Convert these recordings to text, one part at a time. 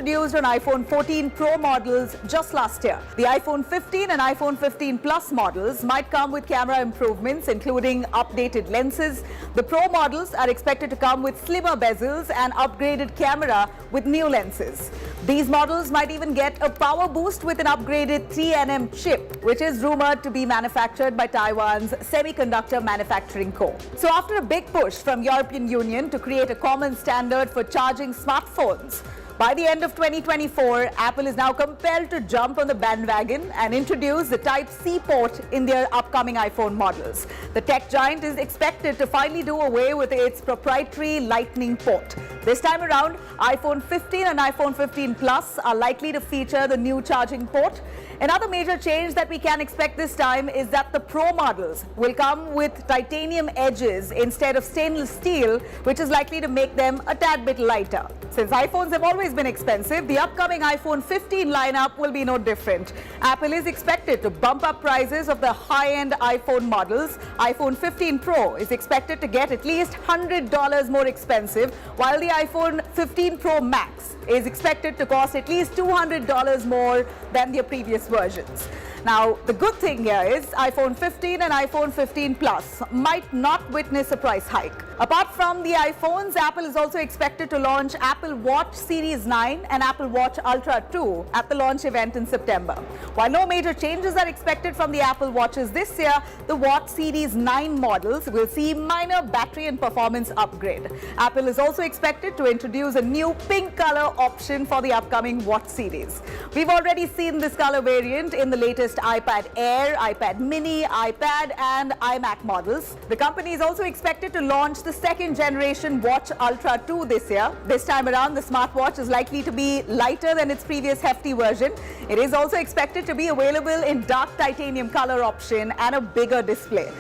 introduced on iPhone 14 Pro models just last year. The iPhone 15 and iPhone 15 Plus models might come with camera improvements, including updated lenses. The Pro models are expected to come with slimmer bezels and upgraded camera with new lenses. These models might even get a power boost with an upgraded 3nm chip, which is rumored to be manufactured by Taiwan's Semiconductor Manufacturing Co. So after a big push from European Union to create a common standard for charging smartphones, by the end of 2024, Apple is now compelled to jump on the bandwagon and introduce the Type-C port in their upcoming iPhone models. The tech giant is expected to finally do away with its proprietary Lightning port. This time around, iPhone 15 and iPhone 15 Plus are likely to feature the new charging port. Another major change that we can expect this time is that the Pro models will come with titanium edges instead of stainless steel, which is likely to make them a tad bit lighter. Since iPhones have always been expensive, the upcoming iPhone 15 lineup will be no different. Apple is expected to bump up prices of the high-end iPhone models. iPhone 15 Pro is expected to get at least $100 more expensive, while the iPhone 15 Pro Max is expected to cost at least $200 more than their previous versions. Now, the good thing here is iPhone 15 and iPhone 15 Plus might not witness a price hike. Apart from the iPhones, Apple is also expected to launch Apple Watch Series 9 and Apple Watch Ultra 2 at the launch event in September. While no major changes are expected from the Apple Watches this year, the Watch Series 9 models will see minor battery and performance upgrade. Apple is also expected to introduce a new pink color option for the upcoming Watch series. We've already seen this color variant in the latest iPad Air, iPad Mini, iPad and iMac models. The company is also expected to launch the second generation Watch Ultra 2 this year. This time around, the smartwatch is likely to be lighter than its previous hefty version. It is also expected to be available in dark titanium color option and a bigger display.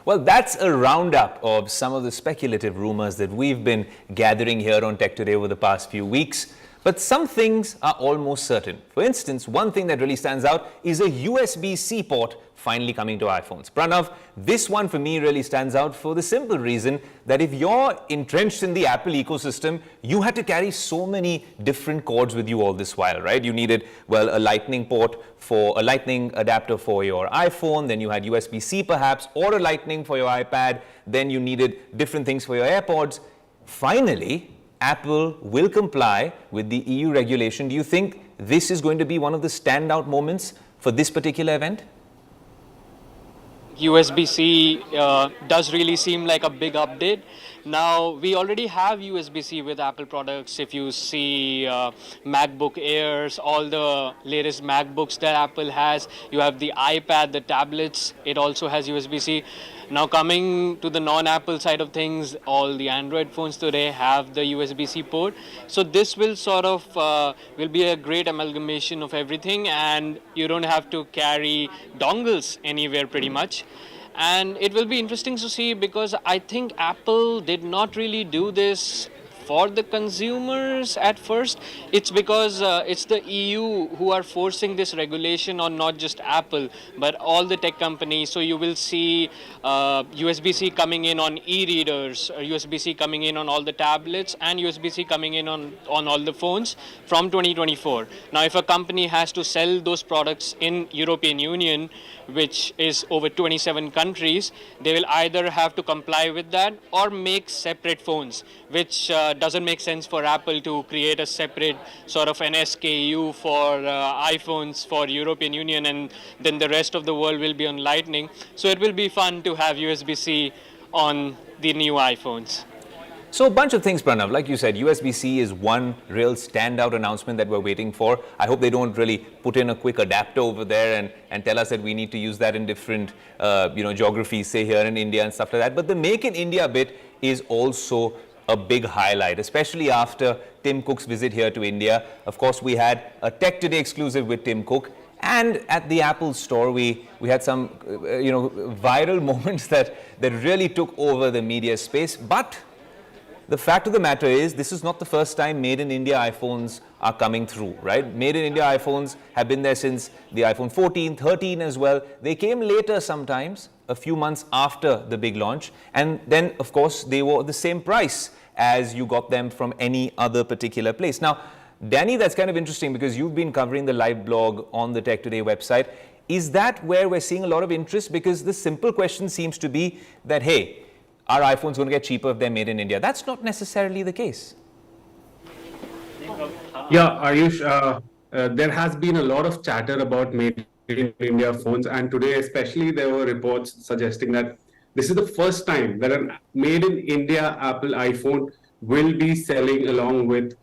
Well, that's a roundup of some of the speculative rumors that we've been gathering here on Tech Today over the past few weeks. But some things are almost certain. For instance, one thing that really stands out is a USB-C port finally coming to iPhones. Pranav, this one for me really stands out for the simple reason that if you're entrenched in the Apple ecosystem, you had to carry so many different cords with you all this while, right? You needed, well, a Lightning port for a Lightning adapter for your iPhone, then you had USB-C perhaps, or a Lightning for your iPad, then you needed different things for your AirPods. Finally, Apple will comply with the EU regulation. Do you think this is going to be one of the standout moments for this particular event? USB-C does really seem like a big update. Now, we already have USB-C with Apple products. If you see MacBook Airs, all the latest MacBooks that Apple has, you have the iPad, the tablets, it also has USB-C. Now, coming to the non-Apple side of things, all the Android phones today have the USB-C port. So this will sort of will be a great amalgamation of everything, and you don't have to carry dongles anywhere pretty much. And it will be interesting to see, because I think Apple did not really do this for the consumers at first. It's because it's the EU who are forcing this regulation on not just Apple, but all the tech companies. So you will see USB-C coming in on e-readers, USB-C coming in on all the tablets, and USB-C coming in on all the phones from 2024. Now, if a company has to sell those products in European Union, which is over 27 countries, they will either have to comply with that or make separate phones, which doesn't make sense for Apple to create a separate sort of an SKU for iPhones for European Union, and then the rest of the world will be on Lightning. So it will be fun to have USB-C on the new iPhones. So a bunch of things, Pranav. Like you said, USB-C is one real standout announcement that we're waiting for. I hope they don't really put in a quick adapter over there and tell us that we need to use that in different geographies, say here in India and stuff like that. But the Make in India bit is also a big highlight, especially after Tim Cook's visit here to India. Of course, we had a Tech Today exclusive with Tim Cook. And at the Apple store, we had some viral moments that really took over the media space. But the fact of the matter is, this is not the first time Made in India iPhones are coming through, right? Made in India iPhones have been there since the iPhone 14, 13 as well. They came later sometimes, a few months after the big launch. And then, of course, they were the same price as you got them from any other particular place. Now, Danny, that's kind of interesting because you've been covering the live blog on the Tech Today website. Is that where we're seeing a lot of interest? Because the simple question seems to be that, hey, are iPhones going to get cheaper if they're made in India? That's not necessarily the case. Yeah, Ayush, there has been a lot of chatter about made in India phones, and today especially there were reports suggesting that this is the first time that a made in India Apple iPhone will be selling along with,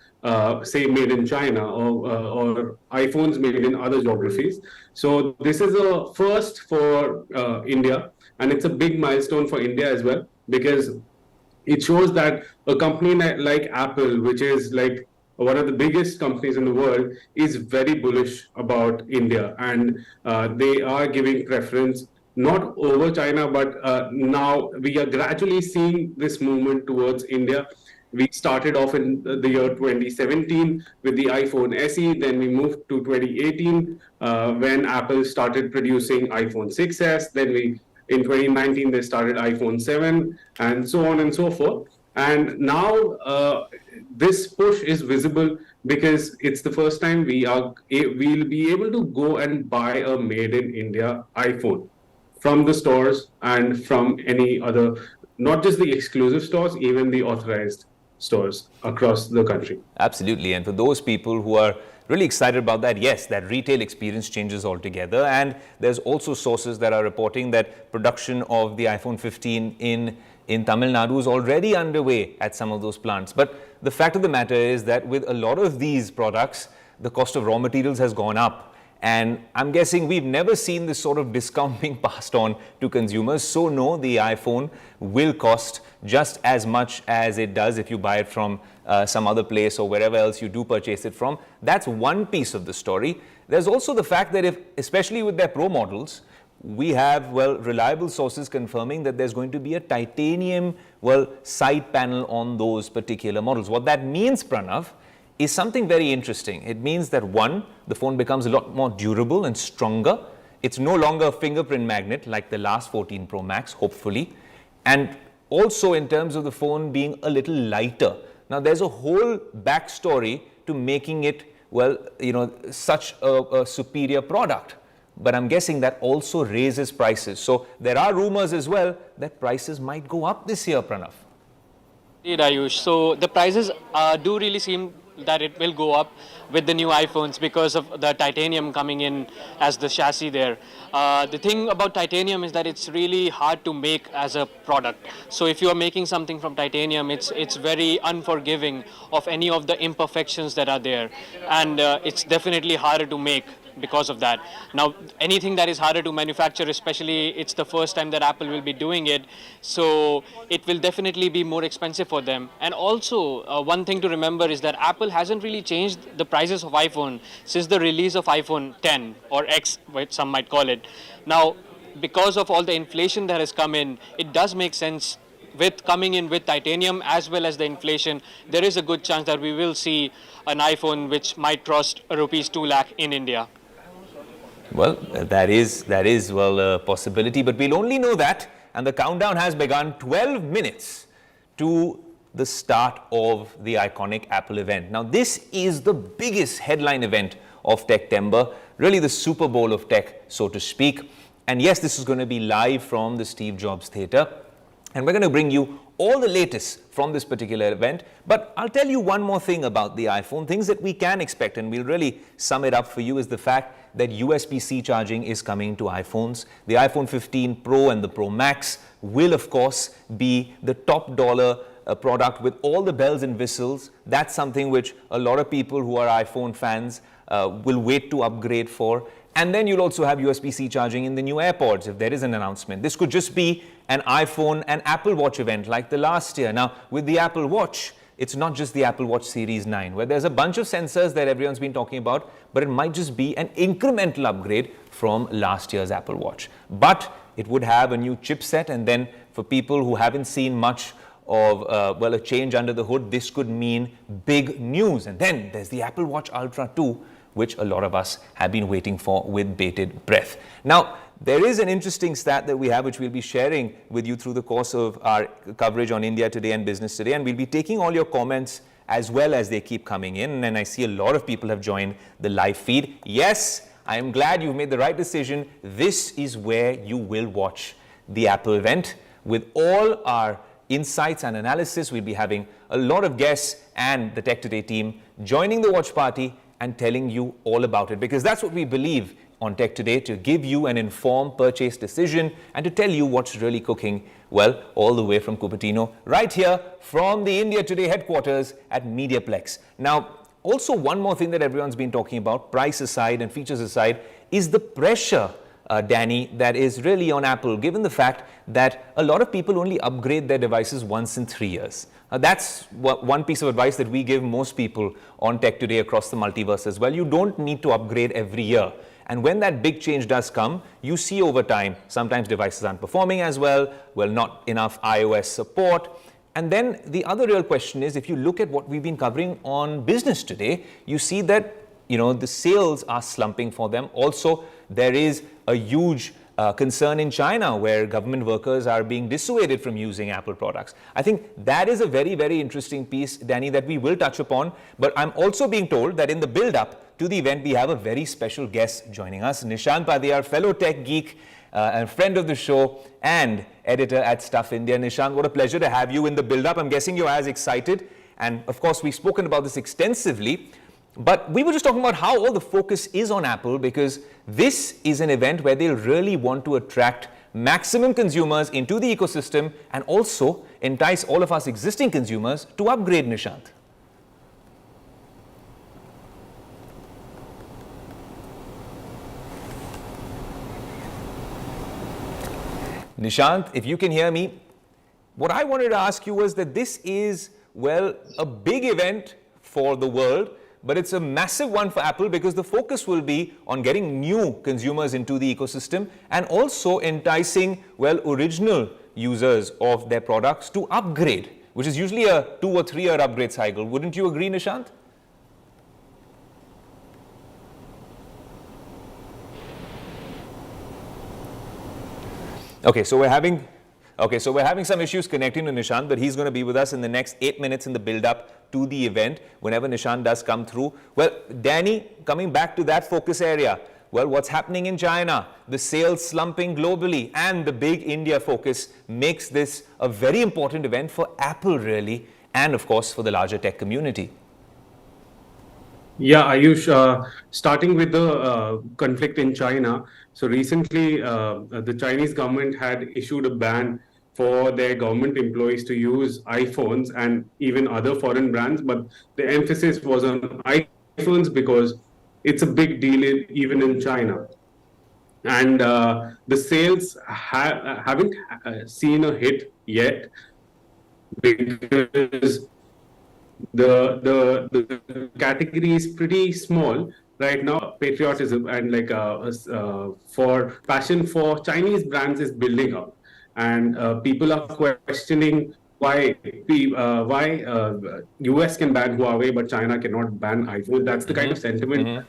say, made in China or iPhones made in other geographies. So this is a first for India, and it's a big milestone for India as well, because it shows that a company like Apple, which is like one of the biggest companies in the world, is very bullish about India, and they are giving preference not over China, but now we are gradually seeing this movement towards India. We started off in the year 2017 with the iPhone SE, then we moved to 2018 when Apple started producing iPhone 6s, then in 2019 they started iPhone 7, and so on and so forth. And now this push is visible because it's the first time we'll be able to go and buy a made in India iPhone from the stores and from any other, not just the exclusive stores, even the authorized stores across the country. Absolutely. And for those people who are really excited about that, yes, that retail experience changes altogether. And there's also sources that are reporting that production of the iPhone 15 in Tamil Nadu is already underway at some of those plants. But the fact of the matter is that with a lot of these products, the cost of raw materials has gone up. And I'm guessing we've never seen this sort of discount being passed on to consumers. So no, the iPhone will cost just as much as it does if you buy it from some other place or wherever else you do purchase it from. That's one piece of the story. There's also the fact that especially with their Pro models, we have, reliable sources confirming that there's going to be a titanium, side panel on those particular models. What that means, Pranav, is something very interesting. It means that one, the phone becomes a lot more durable and stronger. It's no longer a fingerprint magnet like the last 14 Pro Max, hopefully. And also in terms of the phone being a little lighter. Now there's a whole backstory to making it, such a superior product. But I'm guessing that also raises prices. So there are rumors as well that prices might go up this year, Pranav. Indeed, Ayush. So the prices do really seem that it will go up with the new iPhones because of the titanium coming in as the chassis there. The thing about titanium is that it's really hard to make as a product. So if you are making something from titanium, it's very unforgiving of any of the imperfections that are there. And it's definitely harder to make because of that. Now, anything that is harder to manufacture, especially it's the first time that Apple will be doing it, so it will definitely be more expensive for them. And also, one thing to remember is that Apple hasn't really changed the prices of iPhone since the release of iPhone 10 or X, what some might call it. Now, because of all the inflation that has come in, it does make sense with coming in with titanium as well as the inflation. There is a good chance that we will see an iPhone which might cost rupees 2 lakh in India. Well, that is a possibility, but we'll only know that, and the countdown has begun. 12 minutes to the start of the iconic Apple event. Now, this is the biggest headline event of Techtember, really the Super Bowl of tech, so to speak. And yes, this is going to be live from the Steve Jobs Theatre, and we're going to bring you all the latest from this particular event. But I'll tell you one more thing about the iPhone. Things that we can expect, and we'll really sum it up for you, is the fact that USB-C charging is coming to iPhones. The iPhone 15 Pro and the Pro Max will, of course, be the top dollar product with all the bells and whistles. That's something which a lot of people who are iPhone fans will wait to upgrade for. And then you'll also have USB-C charging in the new AirPods if there is an announcement. This could just be an iPhone and Apple Watch event like the last year. Now, with the Apple Watch, it's not just the Apple Watch Series 9, where there's a bunch of sensors that everyone's been talking about, but it might just be an incremental upgrade from last year's Apple Watch. But it would have a new chipset, and then for people who haven't seen much of, a change under the hood, this could mean big news. And then there's the Apple Watch Ultra 2, which a lot of us have been waiting for with bated breath. Now, there is an interesting stat that we have, which we'll be sharing with you through the course of our coverage on India Today and Business Today, and we'll be taking all your comments as well as they keep coming in, and I see a lot of people have joined the live feed. Yes, I am glad you've made the right decision. This is where you will watch the Apple event with all our insights and analysis. We'll be having a lot of guests and the Tech Today team joining the watch party and telling you all about it, because that's what we believe on Tech Today, to give you an informed purchase decision and to tell you what's really cooking, well, all the way from Cupertino, right here from the India Today headquarters at Mediaplex. Now, also one more thing that everyone's been talking about, price aside and features aside, is the pressure, Danny, that is really on Apple, given the fact that a lot of people only upgrade their devices once in 3 years. That's one piece of advice that we give most people on Tech Today across the multiverse as well. You don't need to upgrade every year. And when that big change does come, you see over time, sometimes devices aren't performing as well, not enough iOS support. And then the other real question is, if you look at what we've been covering on Business Today, you see that, the sales are slumping for them. Also, there is a huge concern in China where government workers are being dissuaded from using Apple products. I think that is a very, very interesting piece, Danny, that we will touch upon. But I'm also being told that in the build-up to the event, we have a very special guest joining us, Nishant Padiyar, fellow tech geek, and friend of the show and editor at Stuff India. Nishant, what a pleasure to have you in the build-up. I'm guessing you're as excited. And of course, we've spoken about this extensively. But we were just talking about how all the focus is on Apple, because this is an event where they'll really want to attract maximum consumers into the ecosystem and also entice all of us existing consumers to upgrade, Nishant. Nishant, if you can hear me, what I wanted to ask you was that this is, a big event for the world, but it's a massive one for Apple, because the focus will be on getting new consumers into the ecosystem and also enticing, original users of their products to upgrade, which is usually a 2 or 3 year upgrade cycle. Wouldn't you agree, Nishant? Okay, so we're having some issues connecting to Nishant, but he's going to be with us in the next 8 minutes in the build-up to the event, whenever Nishant does come through. Well, Danny, coming back to that focus area, what's happening in China, the sales slumping globally, and the big India focus makes this a very important event for Apple, really, and of course, for the larger tech community. Yeah, Ayush, starting with the conflict in China. So recently, the Chinese government had issued a ban for their government employees to use iPhones and even other foreign brands. But the emphasis was on iPhones because it's a big deal even in China. And the sales haven't seen a hit yet, because the category is pretty small right now. Patriotism and for passion for Chinese brands is building up, and people are questioning why US can ban Huawei but China cannot ban iPhone. That's the kind of sentiment.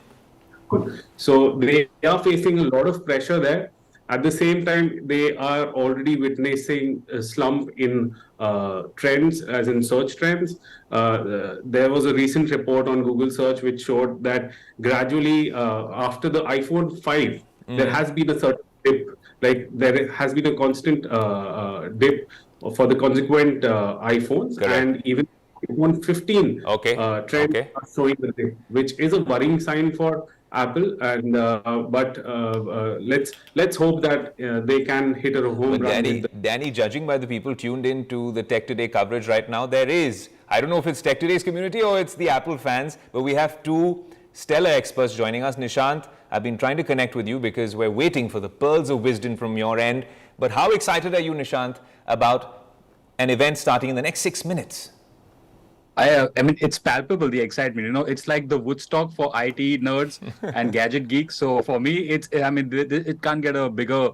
So they are facing a lot of pressure there. At the same time, they are already witnessing a slump in trends, as in search trends. There was a recent report on Google search which showed that gradually after the iPhone 5, there has been a certain dip. Like there has been a constant dip for the consequent iPhones. Correct. And even iPhone 15 trend are showing the dip, which is a worrying sign for Apple, and let's hope that they can hit a home run. Danny, judging by the people tuned in to the Tech Today coverage right now, there is, I don't know if it's Tech Today's community or it's the Apple fans, but we have two stellar experts joining us. Nishant, I've been trying to connect with you because we're waiting for the pearls of wisdom from your end. But how excited are you, Nishant, about an event starting in the next 6 minutes? I mean, it's palpable, the excitement. It's like the Woodstock for IT nerds and gadget geeks. So for me, it can't get a bigger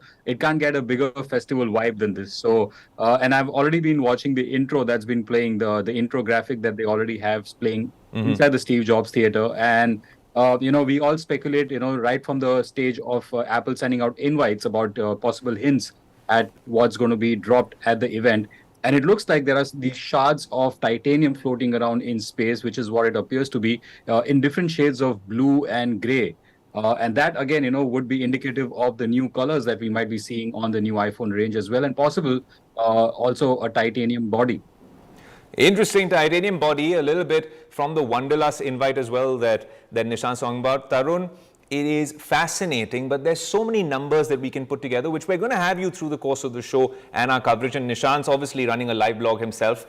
festival vibe than this. So, and I've already been watching the intro that's been playing, the intro graphic that they already have playing inside the Steve Jobs Theater. And we all speculate, right from the stage of Apple sending out invites about possible hints at what's going to be dropped at the event. And it looks like there are these shards of titanium floating around in space, which is what it appears to be, in different shades of blue and gray. And that, again, would be indicative of the new colors that we might be seeing on the new iPhone range as well, and possible also a titanium body. Interesting titanium body, a little bit from the Wanderlust invite as well that Nishant's talking about. Tarun, it is fascinating, but there's so many numbers that we can put together, which we're going to have you through the course of the show and our coverage. And Nishant's obviously running a live blog himself.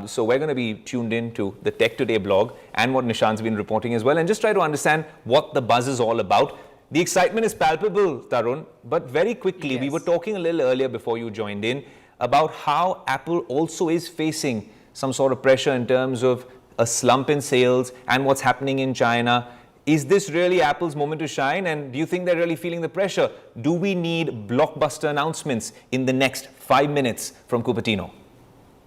So we're going to be tuned in to the Tech Today blog and what Nishant's been reporting as well, and just try to understand what the buzz is all about. The excitement is palpable, Tarun, but very quickly, Yes. we were talking a little earlier before you joined in about how Apple also is facing some sort of pressure in terms of a slump in sales and what's happening in China. Is this really Apple's moment to shine? And do you think they're really feeling the pressure? Do we need blockbuster announcements in the next 5 minutes from Cupertino?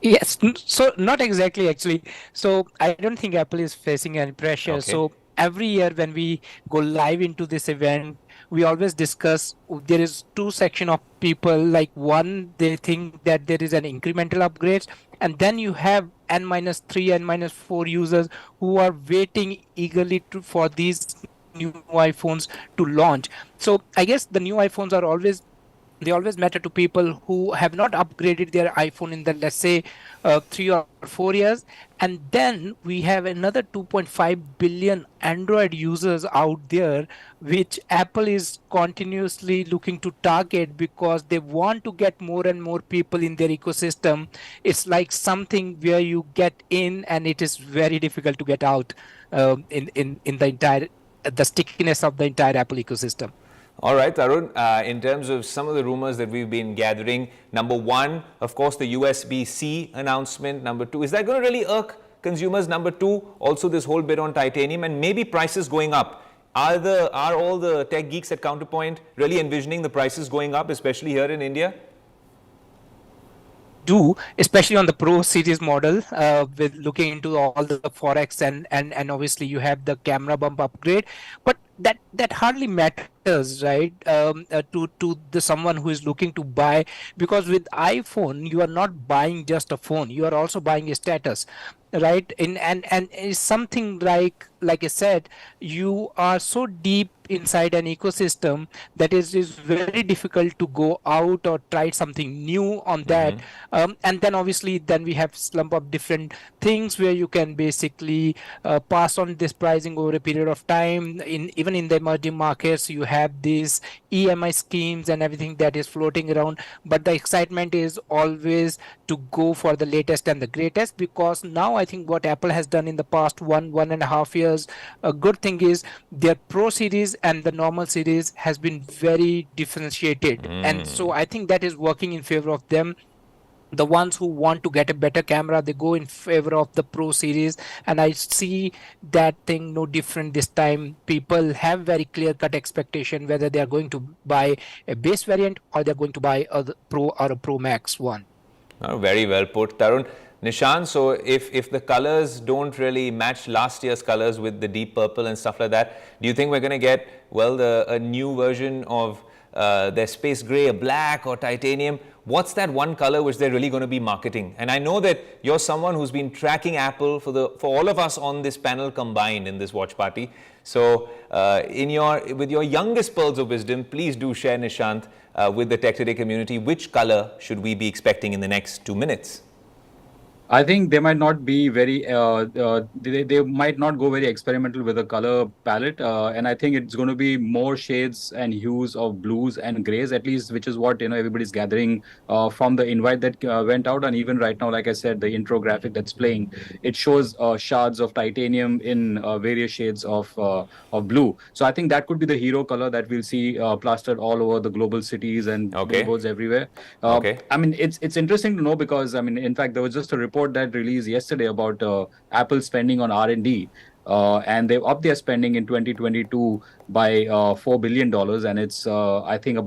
Yes, so not exactly actually. So I don't think Apple is facing any pressure. Okay. So every year when we go live into this event, we always discuss, there is two section of people. Like one, they think that there is an incremental upgrades, and then you have N-3, N-4 users who are waiting eagerly for these new iPhones to launch. So I guess the new iPhones are always matter to people who have not upgraded their iPhone in the, let's say, 3 or 4 years. And then we have another 2.5 billion Android users out there, which Apple is continuously looking to target because they want to get more and more people in their ecosystem. It's like something where you get in and it is very difficult to get out, in the stickiness of the entire Apple ecosystem. All right, Tarun, in terms of some of the rumors that we've been gathering, number one, of course, the USB-C announcement. Number two, is that going to really irk consumers? Number two, also this whole bit on titanium and maybe prices going up. Are all the tech geeks at Counterpoint really envisioning the prices going up, especially here in India? Do, especially on the Pro series model, with looking into all the forex and obviously you have the camera bump upgrade, but that hardly matters, right? To the someone who is looking to buy, because with iPhone you are not buying just a phone, you are also buying a status, right? And it's something like I said, you are so deep inside an ecosystem that is very difficult to go out or try something new on that. And then obviously then we have slump of different things where you can basically pass on this pricing over a period of time. Even in the emerging markets, you have these EMI schemes and everything that is floating around, but the excitement is always to go for the latest and the greatest, because now I think what Apple has done in the past 1.5 years, a good thing is their Pro series and the normal series has been very differentiated, and so I think that is working in favor of them. The ones who want to get a better camera, they go in favor of the Pro series, and I see that thing no different this time. People have very clear-cut expectation whether they are going to buy a base variant or they're going to buy a Pro or a Pro Max one. Oh, very well put, Tarun. Nishant, so if the colors don't really match last year's colors with the deep purple and stuff like that, do you think we're going to get, well, a new version of their space gray, a black or titanium? What's that one color which they're really going to be marketing? And I know that you're someone who's been tracking Apple for all of us on this panel combined in this watch party. So with your youngest pearls of wisdom, please do share, Nishant, with the Tech Today community. Which color should we be expecting in the next 2 minutes? I think they might not be very, they might not go very experimental with the color palette. And I think it's going to be more shades and hues of blues and grays, at least, which is what, everybody's gathering from the invite that went out. And even right now, like I said, the intro graphic that's playing, it shows shards of titanium in various shades of blue. So I think that could be the hero color that we'll see plastered all over the global cities and billboards everywhere. I mean, it's interesting to know because, I mean, in fact, there was just a report that released yesterday about Apple spending on R&D, and they've upped their spending in 2022 by $4 billion, and it's I think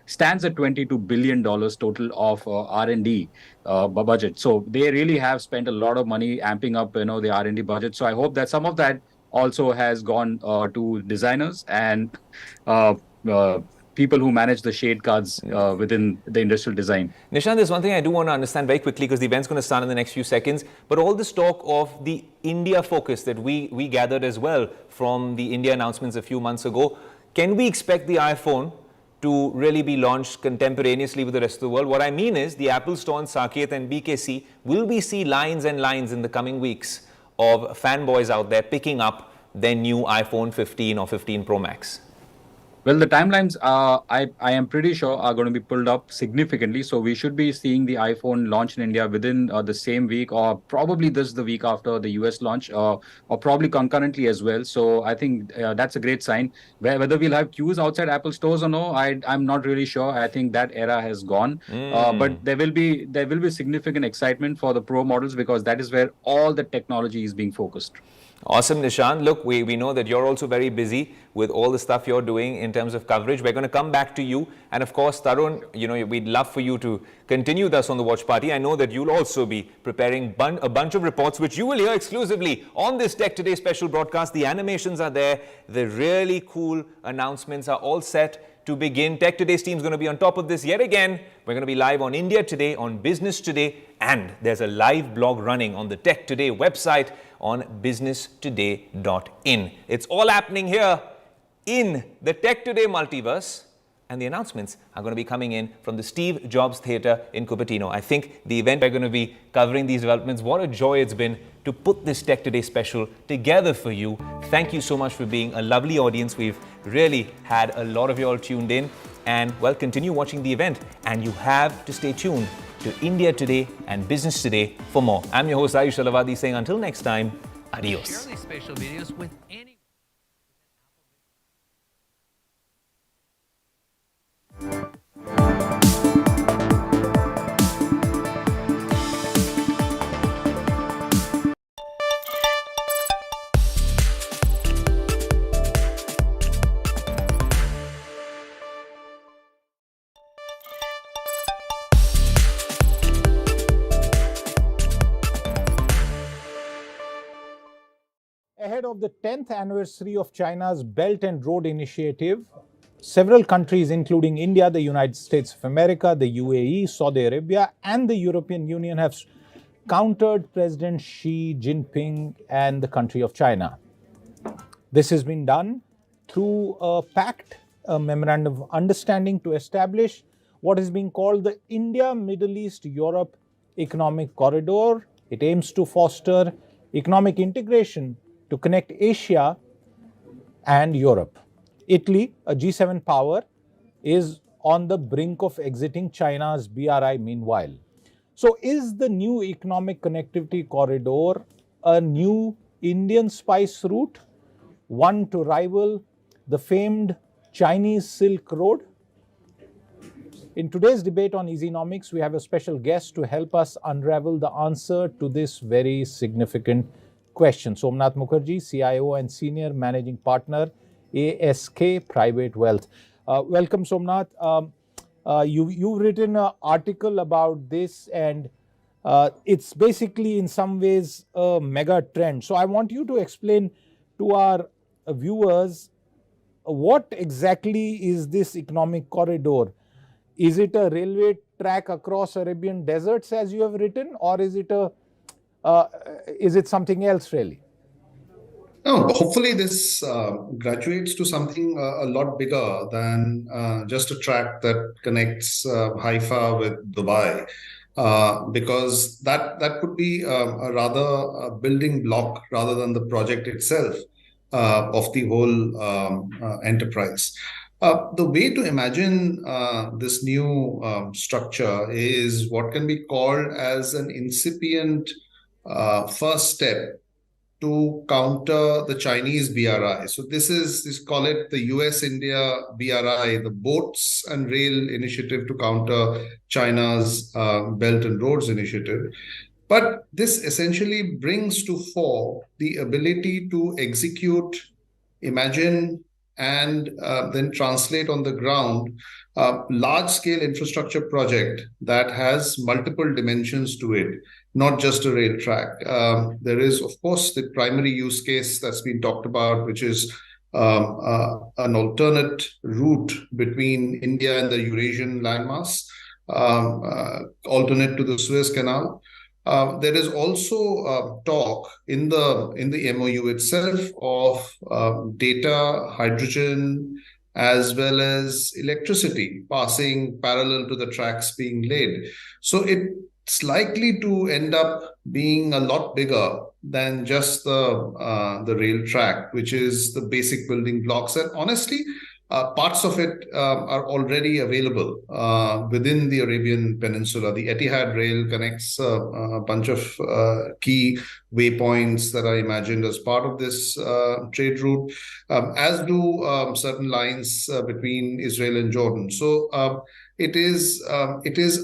stands at $22 billion total of R&D budget. So they really have spent a lot of money amping up the R&D budget. So I hope that some of that also has gone to designers and uh, uh, people who manage the shade cards within the industrial design. Nishant, there's one thing I do want to understand very quickly because the event's going to start in the next few seconds. But all this talk of the India focus that we gathered as well from the India announcements a few months ago, can we expect the iPhone to really be launched contemporaneously with the rest of the world? What I mean is the Apple Store in Saket and BKC, will we see lines and lines in the coming weeks of fanboys out there picking up their new iPhone 15 or 15 Pro Max? Well, the timelines, I am pretty sure, are going to be pulled up significantly. So we should be seeing the iPhone launch in India within the same week, or probably this the week after the US launch, or probably concurrently as well. So I think that's a great sign. Whether we'll have queues outside Apple stores or no, I'm not really sure. I think that era has gone. But there will be significant excitement for the Pro models because that is where all the technology is being focused. Awesome, Nishant. Look, we know that you're also very busy with all the stuff you're doing in terms of coverage. We're going to come back to you. And of course, Tarun, we'd love for you to continue with us on the Watch Party. I know that you'll also be preparing a bunch of reports, which you will hear exclusively on this Tech Today special broadcast. The animations are there. The really cool announcements are all set to begin. Tech Today's team is going to be on top of this yet again. We're going to be live on India Today, on Business Today, and there's a live blog running on the Tech Today website on businesstoday.in. It's all happening here in the Tech Today multiverse, and the announcements are going to be coming in from the Steve Jobs Theatre in Cupertino. I think the event we're going to be covering these developments. What a joy it's been to put this Tech Today special together for you. Thank you so much for being a lovely audience. We've really had a lot of you all tuned in, and well, continue watching the event, and you have to stay tuned to India Today and Business Today for more. I'm your host Ayush Alavadi saying until next time, adios. Share these special videos with any Ahead of the 10th anniversary of China's Belt and Road Initiative, several countries including India, the United States of America, the UAE, Saudi Arabia and the European Union have countered President Xi Jinping and the country of China. This has been done through a pact, a memorandum of understanding to establish what is being called the India, Middle East, Europe Economic Corridor. It aims to foster economic integration to connect Asia and Europe. Italy, a G7 power, is on the brink of exiting China's BRI meanwhile. So is the new economic connectivity corridor a new Indian spice route, one to rival the famed Chinese Silk Road? In today's debate on Easynomics, we have a special guest to help us unravel the answer to this very significant question. Somnath Mukherjee, CIO and Senior Managing Partner, ASK Private Wealth. Welcome, Somnath. You've written an article about this, and it's basically in some ways a mega trend. So I want you to explain to our viewers what exactly is this economic corridor? Is it a railway track across Arabian deserts as you have written, or is it something else really? No, hopefully this graduates to something a lot bigger than just a track that connects Haifa with Dubai, because that could be a rather building block rather than the project itself of the whole enterprise. The way to imagine this new structure is what can be called as an incipient first step to counter the Chinese BRI. So this call it the US-India BRI, the Boats and Rail Initiative to counter China's Belt and Roads Initiative. But this essentially brings to fore the ability to execute, imagine, and then translate on the ground large-scale infrastructure project that has multiple dimensions to it, not just a rail track. There is, of course, the primary use case that's been talked about, which is an alternate route between India and the Eurasian landmass, alternate to the Suez Canal. There is also talk in the MOU itself of data, hydrogen, as well as electricity passing parallel to the tracks being laid. So it's likely to end up being a lot bigger than just the rail track, which is the basic building blocks. And honestly, parts of it are already available within the Arabian Peninsula. The Etihad rail connects a bunch of key waypoints that are imagined as part of this trade route, as do certain lines between Israel and Jordan. So it is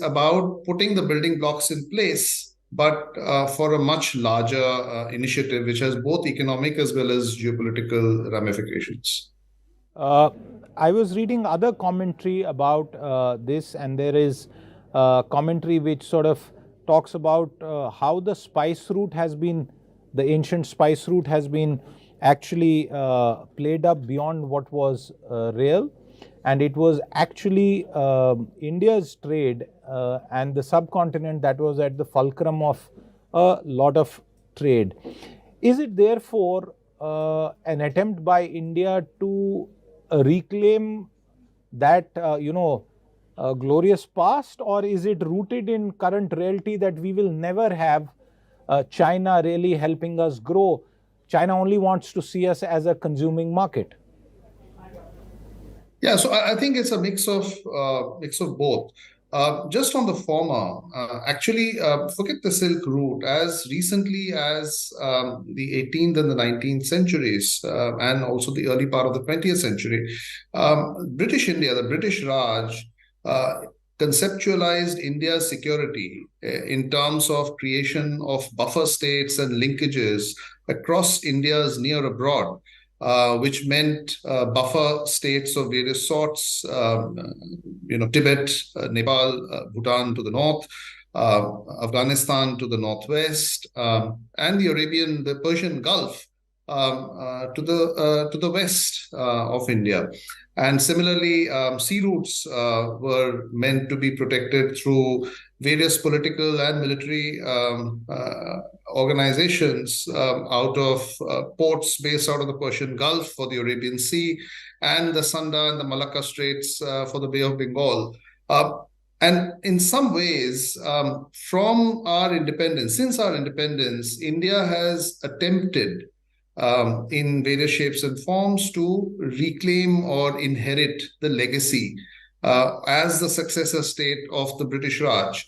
about putting the building blocks in place, but for a much larger initiative, which has both economic as well as geopolitical ramifications. I was reading other commentary about this, and there is commentary which sort of talks about how the spice route has been, the ancient spice route has been actually played up beyond what was real. And it was actually India's trade and the subcontinent that was at the fulcrum of a lot of trade. Is it therefore an attempt by India to reclaim that, glorious past, or is it rooted in current reality that we will never have China really helping us grow? China only wants to see us as a consuming market. Yeah, so I think it's a mix of both. Just on the former, actually, forget the Silk Route. As recently as the 18th and the 19th centuries, and also the early part of the 20th century, British India, the British Raj, conceptualized India's security in terms of creation of buffer states and linkages across India's near abroad. Which meant buffer states of various sorts, Tibet, Nepal, Bhutan to the north, Afghanistan to the northwest, and the Persian Gulf to the west of India. And similarly, sea routes were meant to be protected through various political and military organizations out of ports based out of the Persian Gulf for the Arabian Sea, and the Sunda and the Malacca Straits for the Bay of Bengal. And in some ways, from our independence, since our independence, India has attempted in various shapes and forms to reclaim or inherit the legacy as the successor state of the British Raj.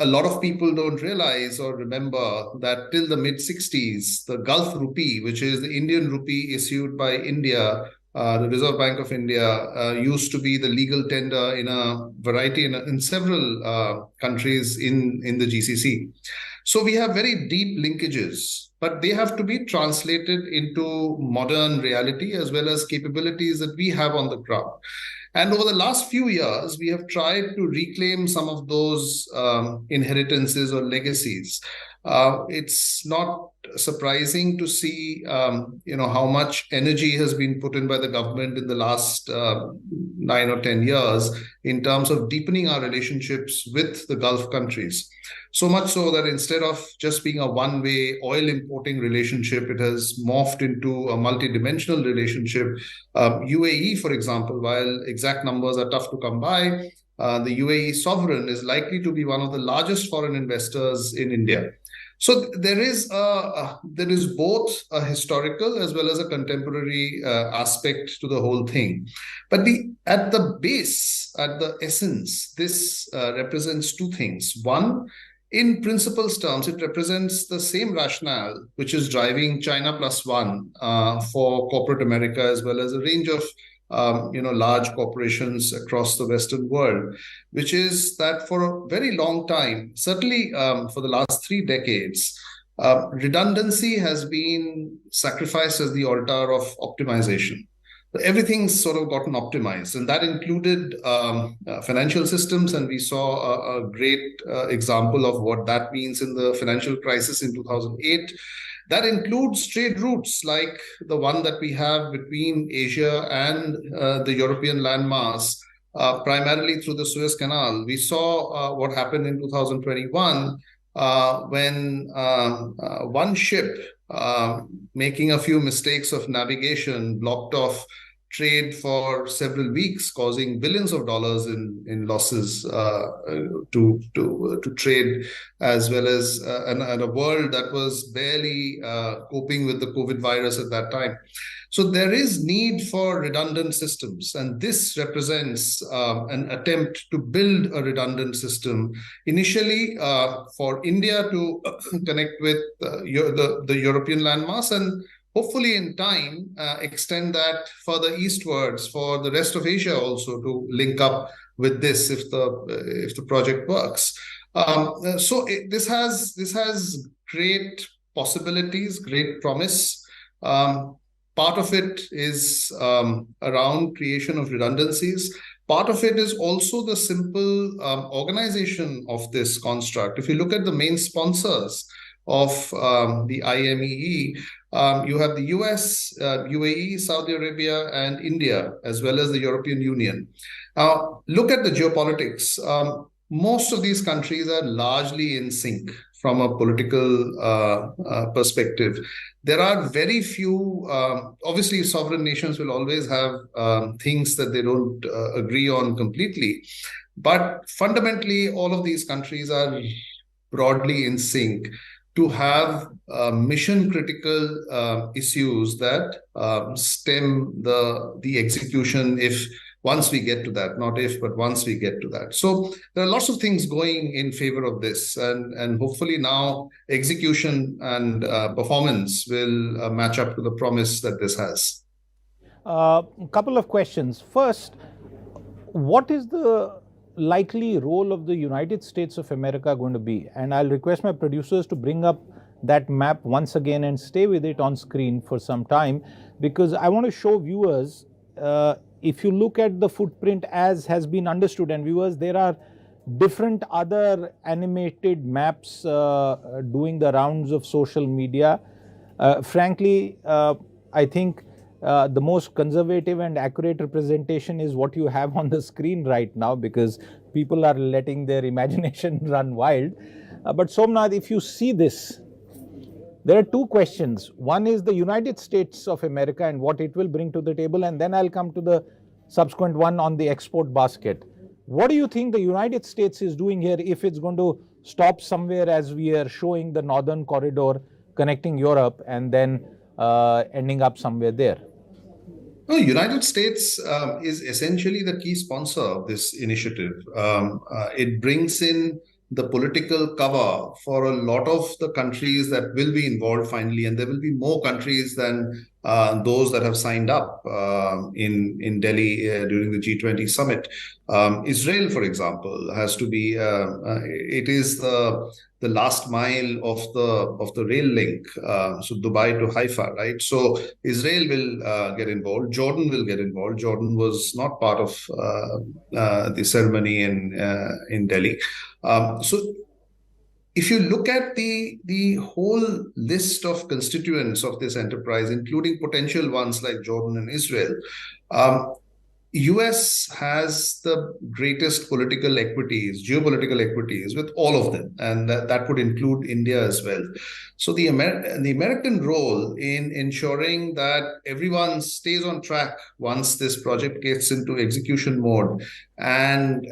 A lot of people don't realize or remember that till the mid-60s, the Gulf rupee, which is the Indian rupee issued by India, the Reserve Bank of India, used to be the legal tender in a variety in several countries in the GCC. So we have very deep linkages, but they have to be translated into modern reality as well as capabilities that we have on the ground. And over the last few years, we have tried to reclaim some of those inheritances or legacies. It's not surprising to see, how much energy has been put in by the government in the last 9 or 10 years in terms of deepening our relationships with the Gulf countries. So much so that instead of just being a one-way oil importing relationship, it has morphed into a multi-dimensional relationship. UAE, for example, while exact numbers are tough to come by, the UAE sovereign is likely to be one of the largest foreign investors in India. So there is both a historical as well as a contemporary aspect to the whole thing. But at the base, at the essence, this represents two things. One, in principles terms, it represents the same rationale which is driving China plus one for corporate America, as well as a range of large corporations across the Western world, which is that for a very long time, certainly for the last 3 decades, redundancy has been sacrificed as the altar of optimization. everything's sort of gotten optimized, and that included financial systems. And we saw a great example of what that means in the financial crisis in 2008. That includes trade routes like the one that we have between Asia and the European landmass, primarily through the Suez Canal. We saw what happened in 2021 when one ship, making a few mistakes of navigation, blocked off trade for several weeks, causing billions of dollars in losses to trade, as well as and a world that was barely coping with the COVID virus at that time. So there is need for redundant systems, and this represents an attempt to build a redundant system, initially for India to connect with the European landmass, and hopefully in time extend that further eastwards for the rest of Asia also to link up with this if the project works. This has great possibilities, great promise. Part of it is around creation of redundancies. Part of it is also the simple organization of this construct. If you look at the main sponsors of the IMEE, you have the US, UAE, Saudi Arabia, and India, as well as the European Union. Look at the geopolitics. Most of these countries are largely in sync from a political perspective. There are very few, obviously sovereign nations will always have things that they don't agree on completely. But fundamentally, all of these countries are broadly in sync to have mission critical issues that stem the execution once we get to that, not if, but once we get to that. So there are lots of things going in favor of this, and hopefully now execution and performance will match up to the promise that this has. A couple of questions. First, what is the likely role of the United States of America going to be? And I'll request my producers to bring up that map once again and stay with it on screen for some time, because I want to show viewers, if you look at the footprint as has been understood, and viewers, there are different other animated maps doing the rounds of social media. Frankly, I think the most conservative and accurate representation is what you have on the screen right now, because people are letting their imagination run wild. But Somnath, if you see this, there are two questions. One is the United States of America and what it will bring to the table, and then I'll come to the subsequent one on the export basket. What do you think the United States is doing here if it's going to stop somewhere, as we are showing the northern corridor connecting Europe and then ending up somewhere there? No, United States is essentially the key sponsor of this initiative. It brings in the political cover for a lot of the countries that will be involved finally, and there will be more countries than those that have signed up in Delhi during the G20 summit. Israel, for example, has to be. It is the last mile of the rail link, so Dubai to Haifa, right? So Israel will get involved. Jordan will get involved. Jordan was not part of the ceremony in Delhi. So if you look at the whole list of constituents of this enterprise, including potential ones like Jordan and Israel, US has the greatest political equities, geopolitical equities with all of them, and that would include India as well. So the American role in ensuring that everyone stays on track once this project gets into execution mode and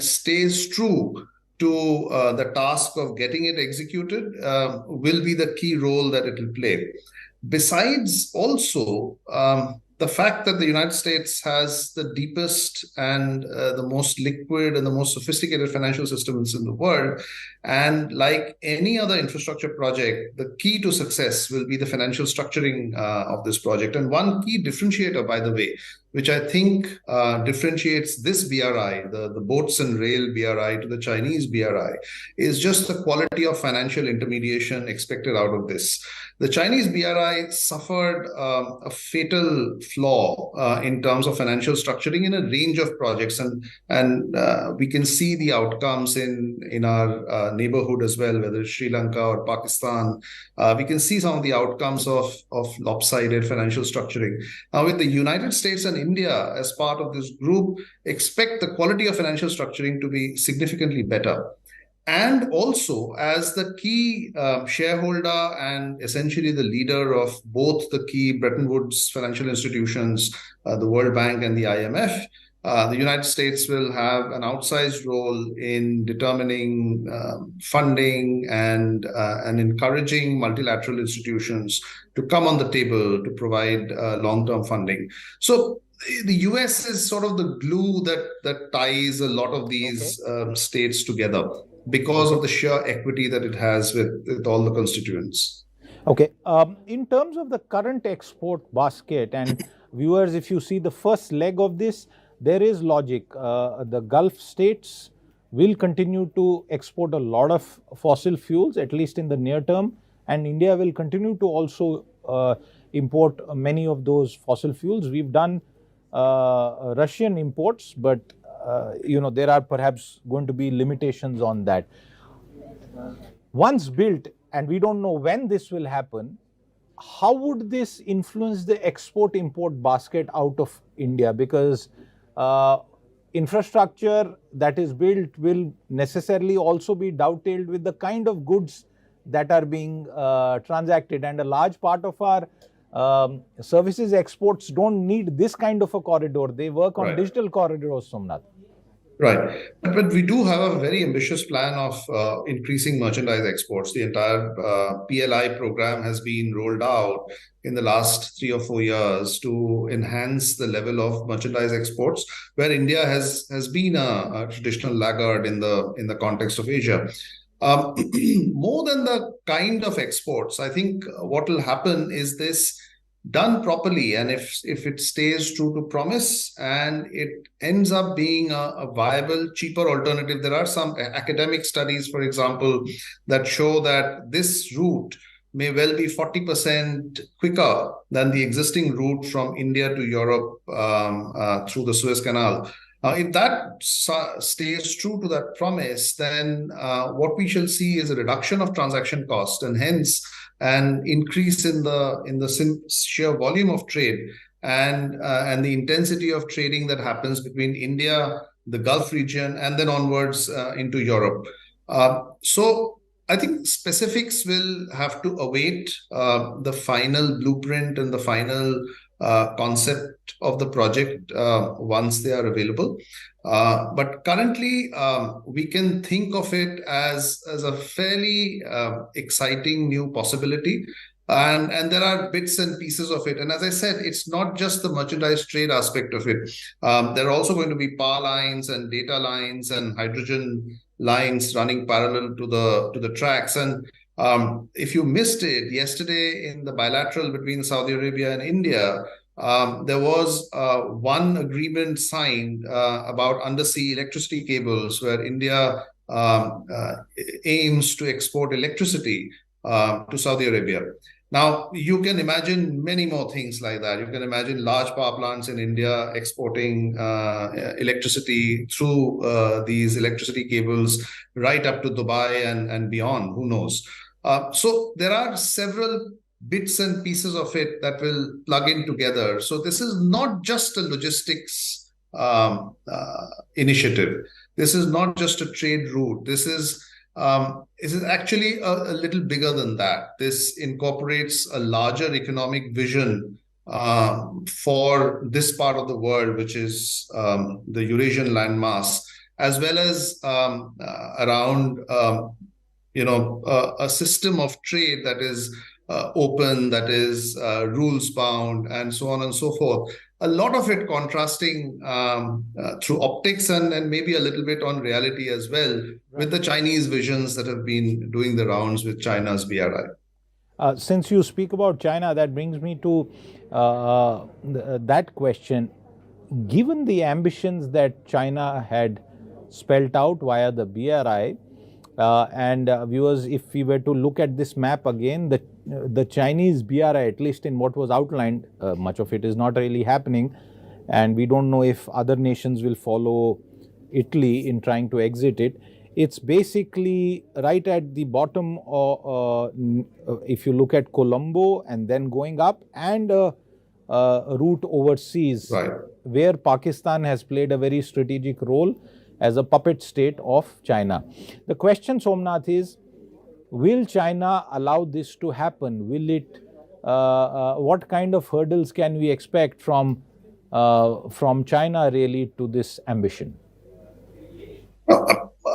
stays true to the task of getting it executed will be the key role that it will play. Besides also the fact that the United States has the deepest and the most liquid and the most sophisticated financial systems in the world. And like any other infrastructure project, the key to success will be the financial structuring of this project. And one key differentiator, by the way, which I think differentiates this BRI, the boats and rail BRI, to the Chinese BRI, is just the quality of financial intermediation expected out of this. The Chinese BRI suffered a fatal flaw in terms of financial structuring in a range of projects, and we can see the outcomes in our neighborhood as well, whether it's Sri Lanka or Pakistan. We can see some of the outcomes of lopsided financial structuring. Now, with the United States and India as part of this group, expect the quality of financial structuring to be significantly better. And also, as the key shareholder and essentially the leader of both the key Bretton Woods financial institutions, the World Bank and the IMF, the United States will have an outsized role in determining funding and encouraging multilateral institutions to come on the table to provide long-term funding. So the US is sort of the glue that ties a lot of these states together, because of the sheer equity that it has with all the constituents. Okay. In terms of the current export basket, and viewers, if you see the first leg of this, there is logic. The Gulf states will continue to export a lot of fossil fuels, at least in the near term, and India will continue to also import many of those fossil fuels. We've done Russian imports, but there are perhaps going to be limitations on that. Once built, and we don't know when this will happen, how would this influence the export-import basket out of India? Because infrastructure that is built will necessarily also be dovetailed with the kind of goods that are being transacted, and a large part of our services exports don't need this kind of a corridor. They work on digital corridors, Somnath. Right. But we do have a very ambitious plan of increasing merchandise exports. The entire PLI program has been rolled out in the last 3 or 4 years to enhance the level of merchandise exports, where India has been a traditional laggard in the context of Asia. More than the kind of exports, I think what will happen is this done properly, and if it stays true to promise and it ends up being a viable, cheaper alternative. There are some academic studies, for example, that show that this route may well be 40% quicker than the existing route from India to Europe through the Suez Canal. If that stays true to that promise, then what we shall see is a reduction of transaction cost, and hence an increase in the sheer volume of trade and the intensity of trading that happens between India, the Gulf region, and then onwards into Europe. So I think specifics will have to await the final blueprint and the final concept of the project once they are available. But currently, we can think of it as a fairly exciting new possibility. And there are bits and pieces of it. And as I said, it's not just the merchandise trade aspect of it. There are also going to be power lines and data lines and hydrogen lines running parallel to the tracks. And if you missed it yesterday in the bilateral between Saudi Arabia and India, there was one agreement signed about undersea electricity cables, where India aims to export electricity to Saudi Arabia. Now, you can imagine many more things like that. You can imagine large power plants in India exporting electricity through these electricity cables right up to Dubai and beyond. Who knows? So there are several bits and pieces of it that will plug in together. So this is not just a logistics initiative. This is not just a trade route. This is actually a little bigger than that. This incorporates a larger economic vision for this part of the world, which is the Eurasian landmass, as well as around a system of trade that is open, that is rules-bound, and so on and so forth. A lot of it contrasting through optics and maybe a little bit on reality as well, with the Chinese visions that have been doing the rounds with China's BRI. Since you speak about China, that brings me to that question. given the ambitions that China had spelt out via the BRI, viewers, if we were to look at this map again, the Chinese BRI, at least in what was outlined, much of it is not really happening, and we don't know if other nations will follow Italy in trying to exit it. It's basically right at the bottom, if you look at Colombo and then going up, and route overseas, Right. where Pakistan has played a very strategic role as a puppet state of China. The question, Somnath, is, will China allow this to happen? Will it? What kind of hurdles can we expect from China really to this ambition?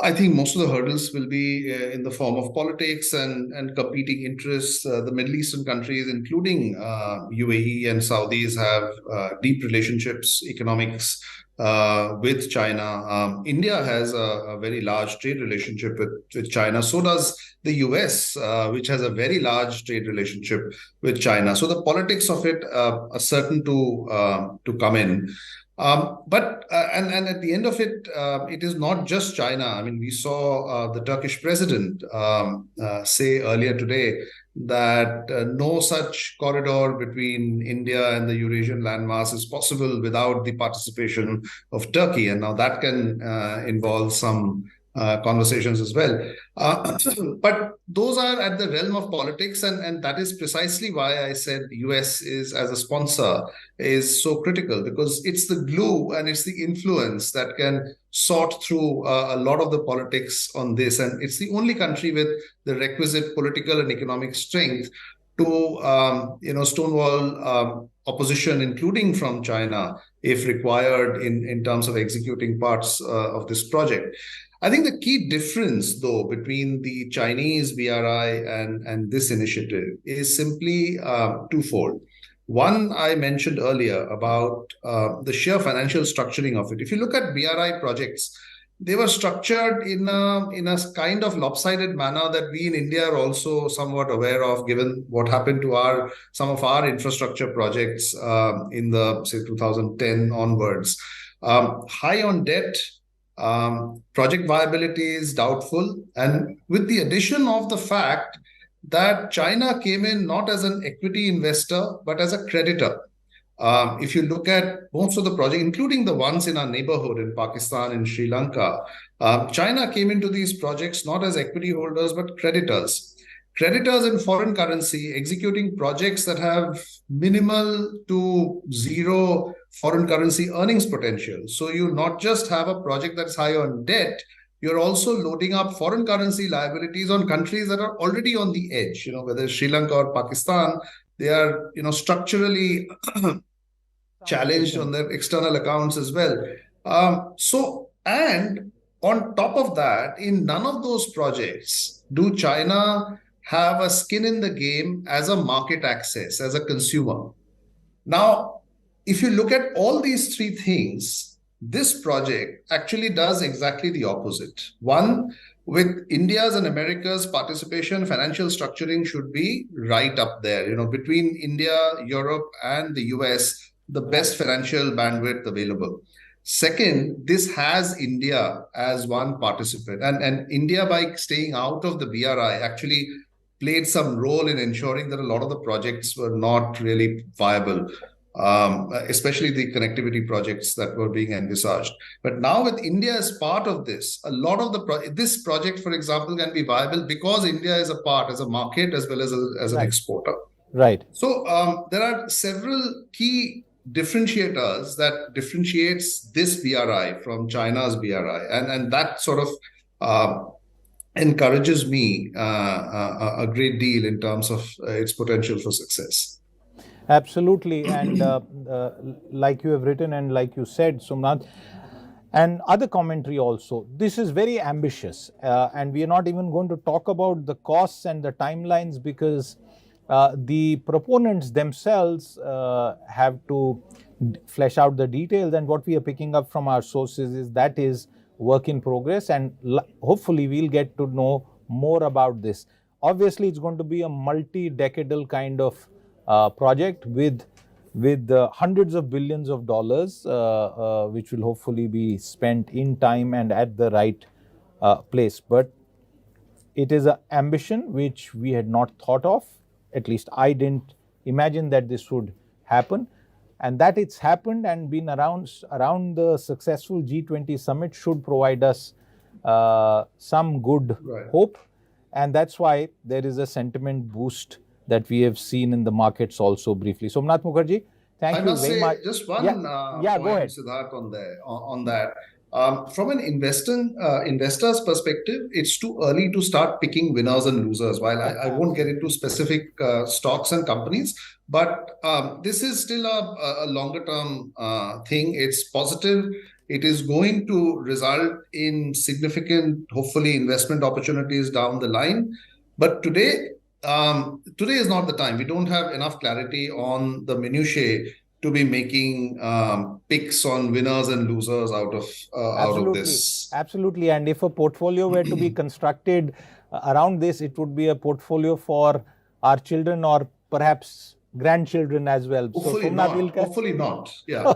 I think most of the hurdles will be in the form of politics and competing interests. The Middle Eastern countries, including UAE and Saudis, have deep relationships, economics with China. India has a very large trade relationship with China. So does the US, which has a very large trade relationship with China. So the politics of it are certain to come in. But at the end of it, it is not just China. I mean, we saw the Turkish president say earlier today that no such corridor between India and the Eurasian landmass is possible without the participation of Turkey. And now that can involve some conversations as well. But those are at the realm of politics, and that is precisely why I said US is, as a sponsor, is so critical, because it's the glue and it's the influence that can sort through a lot of the politics on this. And it's the only country with the requisite political and economic strength to stonewall opposition, including from China, if required in terms of executing parts of this project. I think the key difference, though, between the Chinese BRI and this initiative is simply twofold. One, I mentioned earlier about the sheer financial structuring of it. If you look at BRI projects, they were structured in a kind of lopsided manner that we in India are also somewhat aware of, given what happened to some of our infrastructure projects in the, say, 2010 onwards. High on debt. Project viability is doubtful, and with the addition of the fact that China came in not as an equity investor but as a creditor. If you look at most of the projects, including the ones in our neighborhood in Pakistan and Sri Lanka, China came into these projects not as equity holders but creditors. Creditors in foreign currency, executing projects that have minimal to zero foreign currency earnings potential. So you not just have a project that's high on debt, you're also loading up foreign currency liabilities on countries that are already on the edge, whether it's Sri Lanka or Pakistan. They are, structurally challenged on their external accounts as well. And on top of that, in none of those projects do China have a skin in the game as a market access, as a consumer. Now, if you look at all these three things, this project actually does exactly the opposite. One, with India's and America's participation, financial structuring should be right up there. Between India, Europe, and the US, the best financial bandwidth available. Second, this has India as one participant. And India, by staying out of the BRI, actually played some role in ensuring that a lot of the projects were not really viable. Especially the connectivity projects that were being envisaged. But now with India as part of this, a lot of this project, for example, can be viable because India is a part, as a market, as well as an exporter. Right. So there are several key differentiators that differentiates this BRI from China's BRI. And that sort of encourages me a great deal in terms of its potential for success. Absolutely. And like you have written and like you said, Somnath, and other commentary also, this is very ambitious. And we are not even going to talk about the costs and the timelines, because the proponents themselves have to flesh out the details. And what we are picking up from our sources is that is work in progress. And hopefully we'll get to know more about this. Obviously, it's going to be a multi-decadal kind of project with with hundreds of billions of dollars, which will hopefully be spent in time and at the right place. But it is an ambition which we had not thought of. At least I didn't imagine that this would happen. And that it's happened and been around the successful G20 summit should provide us some good hope. And that's why there is a sentiment boost that we have seen in the markets also briefly. Somnath Mukherjee, thank you very much. Just one point, go ahead. Siddharth, on that. From an investor's perspective, it's too early to start picking winners and losers. While I won't get into specific stocks and companies, but this is still a longer term thing. It's positive. It is going to result in significant, hopefully, investment opportunities down the line. But today is not the time. We don't have enough clarity on the minutiae to be making picks on winners and losers out of this. Absolutely. And if a portfolio were to be constructed around this, it would be a portfolio for our children or perhaps grandchildren as well. Hopefully not. Hopefully not. Yeah.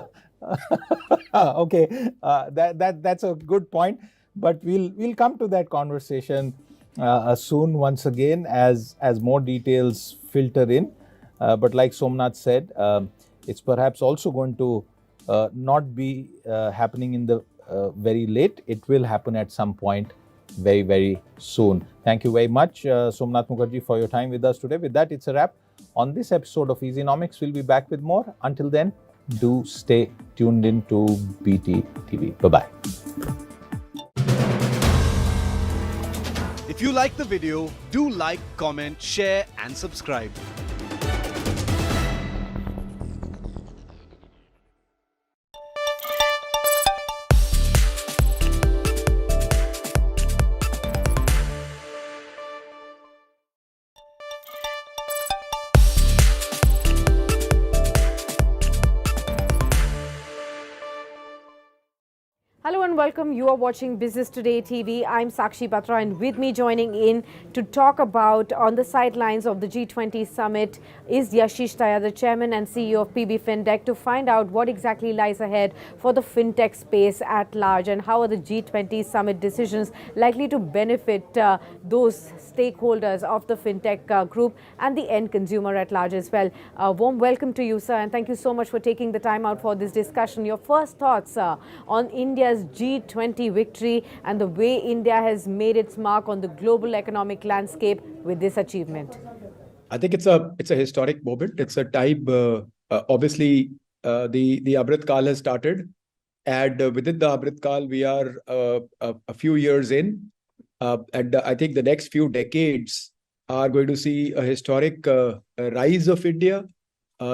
Okay. That's a good point. But we'll come to that conversation soon once again as more details filter in. But like Somnath said, it's perhaps also going to not be happening in the very late. It will happen at some point very, very soon. Thank you very much, Somnath Mukherjee, for your time with us today. With that, it's a wrap on this episode of Easynomics. We'll be back with more. Until then, do stay tuned in to BT TV. Bye-bye. If you like the video, do like, comment, share and subscribe. Hello and welcome. You are watching Business Today TV. I'm Sakshi Batra, and with me joining in to talk about on the sidelines of the G20 summit is Yashish Taya, the chairman and CEO of PB Fintech, to find out what exactly lies ahead for the fintech space at large and how are the G20 summit decisions likely to benefit those stakeholders of the fintech group and the end consumer at large as well. Warm welcome to you, sir, and thank you so much for taking the time out for this discussion. Your first thoughts on India's G20 victory and the way India has made its mark on the global economic landscape with this achievement. I think it's a historic moment. It's a time, obviously, the Amrit Kal has started, and within the Amrit Kal, we are a few years in, and I think the next few decades are going to see a historic rise of India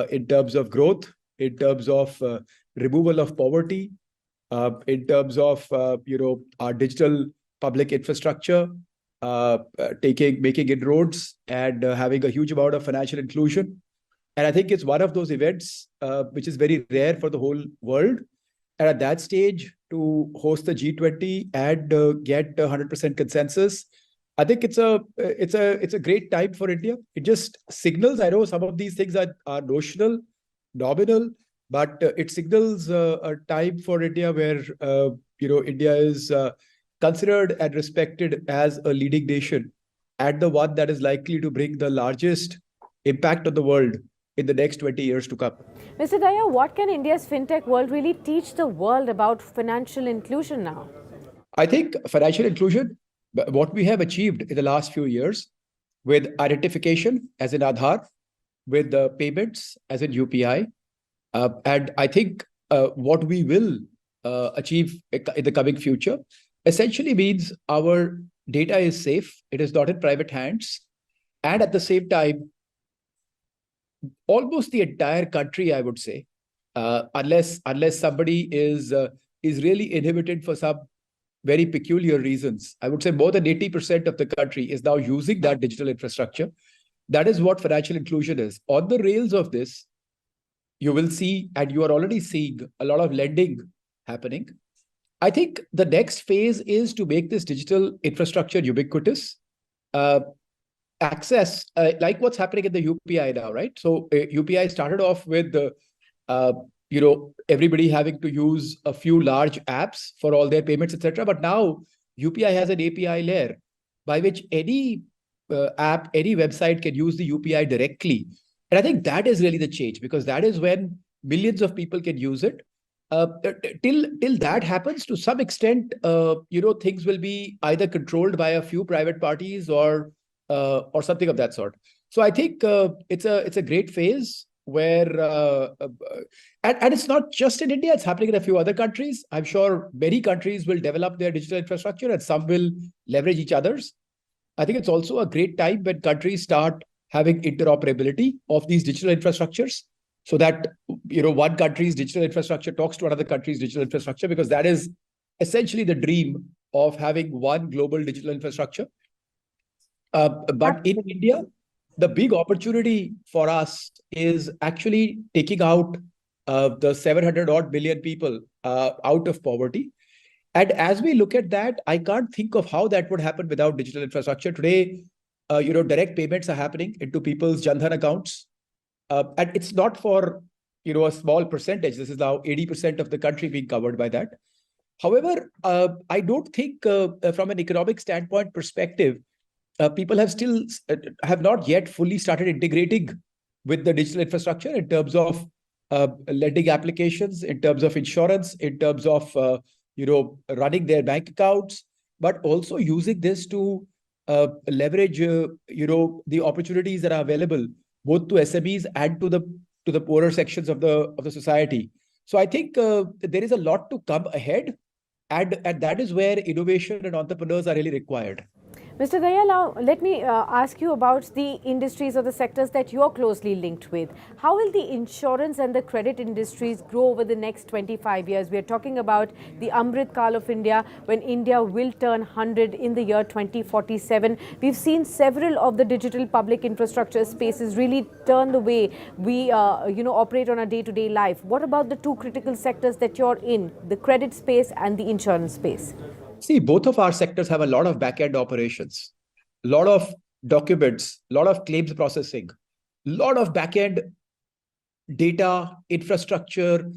in terms of growth, in terms of removal of poverty, in terms of our digital public infrastructure, making inroads and having a huge amount of financial inclusion. And I think it's one of those events which is very rare for the whole world. And at that stage, to host the G20 and get 100% consensus, I think it's a great time for India. It just signals. I know some of these things are nominal, but it signals a time for India where India is considered and respected as a leading nation and the one that is likely to bring the largest impact on the world in the next 20 years to come. Mr. Daya, what can India's fintech world really teach the world about financial inclusion now? I think financial inclusion, what we have achieved in the last few years with identification as in Aadhaar, with the payments as in UPI, and I think what we will achieve in the coming future essentially means our data is safe, it is not in private hands, and at the same time, almost the entire country, I would say, unless somebody is really inhibited for some very peculiar reasons, I would say more than 80% of the country is now using that digital infrastructure. That is what financial inclusion is. On the rails of this, you will see, and you are already seeing, a lot of lending happening. I think the next phase is to make this digital infrastructure ubiquitous. Access, like what's happening in the UPI now, right? So UPI started off with everybody having to use a few large apps for all their payments, etc. But now UPI has an API layer by which any app, any website can use the UPI directly. And I think that is really the change, because that is when millions of people can use it. Till that happens, to some extent, things will be either controlled by a few private parties or something of that sort. So I think it's a great phase where, and it's not just in India, it's happening in a few other countries. I'm sure many countries will develop their digital infrastructure and some will leverage each other's. I think it's also a great time when countries start having interoperability of these digital infrastructures, so that one country's digital infrastructure talks to another country's digital infrastructure, because that is essentially the dream of having one global digital infrastructure. But in India, the big opportunity for us is actually taking out the 700 odd million people out of poverty. And as we look at that, I can't think of how that would happen without digital infrastructure. Today, direct payments are happening into people's Jan Dhan accounts. And it's not for, a small percentage. This is now 80% of the country being covered by that. However, I don't think from an economic standpoint perspective, people have not yet fully started integrating with the digital infrastructure in terms of lending applications, in terms of insurance, in terms of running their bank accounts, but also using this to leverage the opportunities that are available both to SMEs and to the poorer sections of the society. So I think there is a lot to come ahead, and that is where innovation and entrepreneurs are really required. Mr. Daya, now let me ask you about the industries or the sectors that you're closely linked with. How will the insurance and the credit industries grow over the next 25 years? We are talking about the Amrit Kal of India, when India will turn 100 in the year 2047. We've seen several of the digital public infrastructure spaces really turn the way we operate on a day-to-day life. What about the two critical sectors that you're in, the credit space and the insurance space? See, both of our sectors have a lot of back-end operations, a lot of documents, a lot of claims processing, a lot of back-end data infrastructure,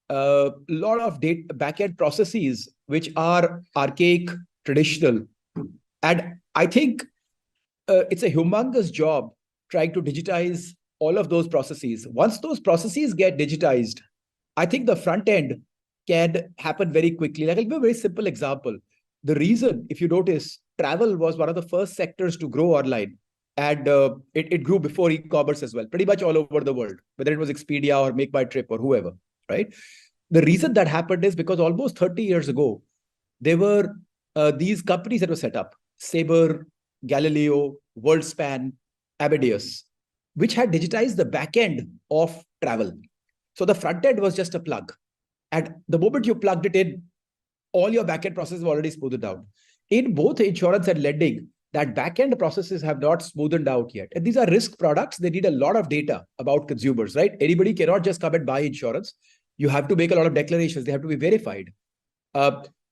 a lot of back-end processes which are archaic, traditional. And I think it's a humongous job trying to digitize all of those processes. Once those processes get digitized, I think the front end can happen very quickly. Like, I'll give a very simple example. The reason, if you notice, travel was one of the first sectors to grow online, and it grew before e-commerce as well, pretty much all over the world, whether it was Expedia or Make My Trip or whoever, right? The reason that happened is because almost 30 years ago, there were these companies that were set up, Sabre, Galileo, WorldSpan, Amadeus, which had digitized the back end of travel. So the front end was just a plug. And the moment you plugged it in, all your backend processes were already smoothed out. In both insurance and lending, that backend processes have not smoothed out yet. And these are risk products. They need a lot of data about consumers, right? Anybody cannot just come and buy insurance. You have to make a lot of declarations. They have to be verified.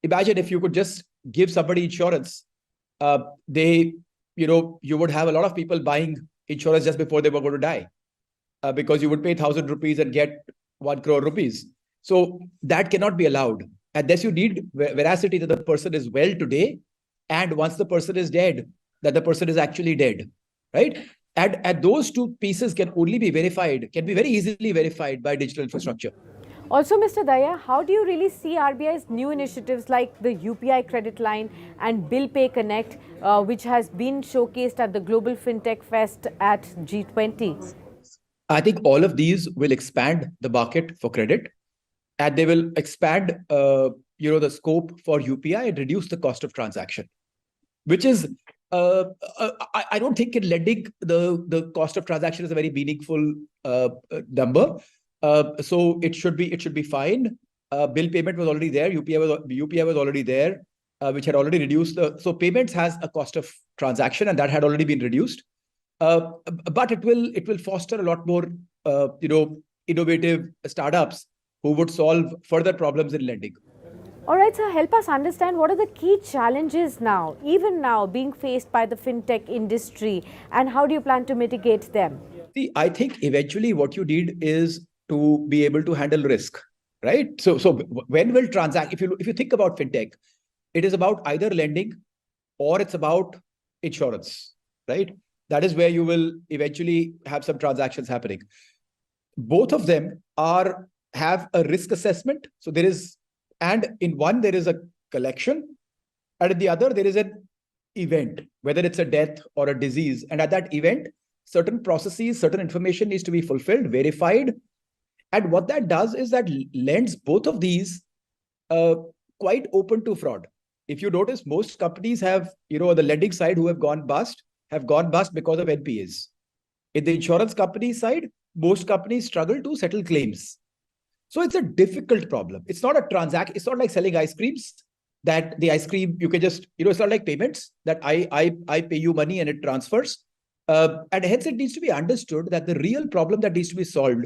Imagine if you could just give somebody insurance. You would have a lot of people buying insurance just before they were going to die, because you would pay 1,000 rupees and get 1 crore rupees. So that cannot be allowed. And thus you need veracity that the person is well today, and once the person is dead, that the person is actually dead, right? And those two pieces can only be verified, can be very easily verified by digital infrastructure. Also, Mr. Daya, how do you really see RBI's new initiatives like the UPI credit line and Bill Pay Connect, which has been showcased at the Global Fintech Fest at G20? I think all of these will expand the market for credit, and they will expand the scope for UPI and reduce the cost of transaction, which is, I don't think in lending, the cost of transaction is a very meaningful number. So it should be fine. Bill payment was already there. UPI was already there, which had already reduced. So payments has a cost of transaction, and that had already been reduced. But it will foster a lot more, innovative startups who would solve further problems in lending. All right, sir, help us understand what are the key challenges now, even now, being faced by the fintech industry, and how do you plan to mitigate them? See, I think eventually what you need is to be able to handle risk, right? So when will transact? If you think about fintech, it is about either lending or it's about insurance, right? That is where you will eventually have some transactions happening. Both of them have a risk assessment. So and in one there is a collection, and in the other there is an event, whether it's a death or a disease. And at that event, certain processes, certain information needs to be fulfilled, verified. And what that does is that lends both of these quite open to fraud. If you notice, most companies have, the lending side who have gone bust because of NPAs. In the insurance company side, most companies struggle to settle claims. So it's a difficult problem. It's not a transaction. It's not like selling ice creams, that the ice cream, you can just, it's not like payments that I pay you money and it transfers. And hence it needs to be understood that the real problem that needs to be solved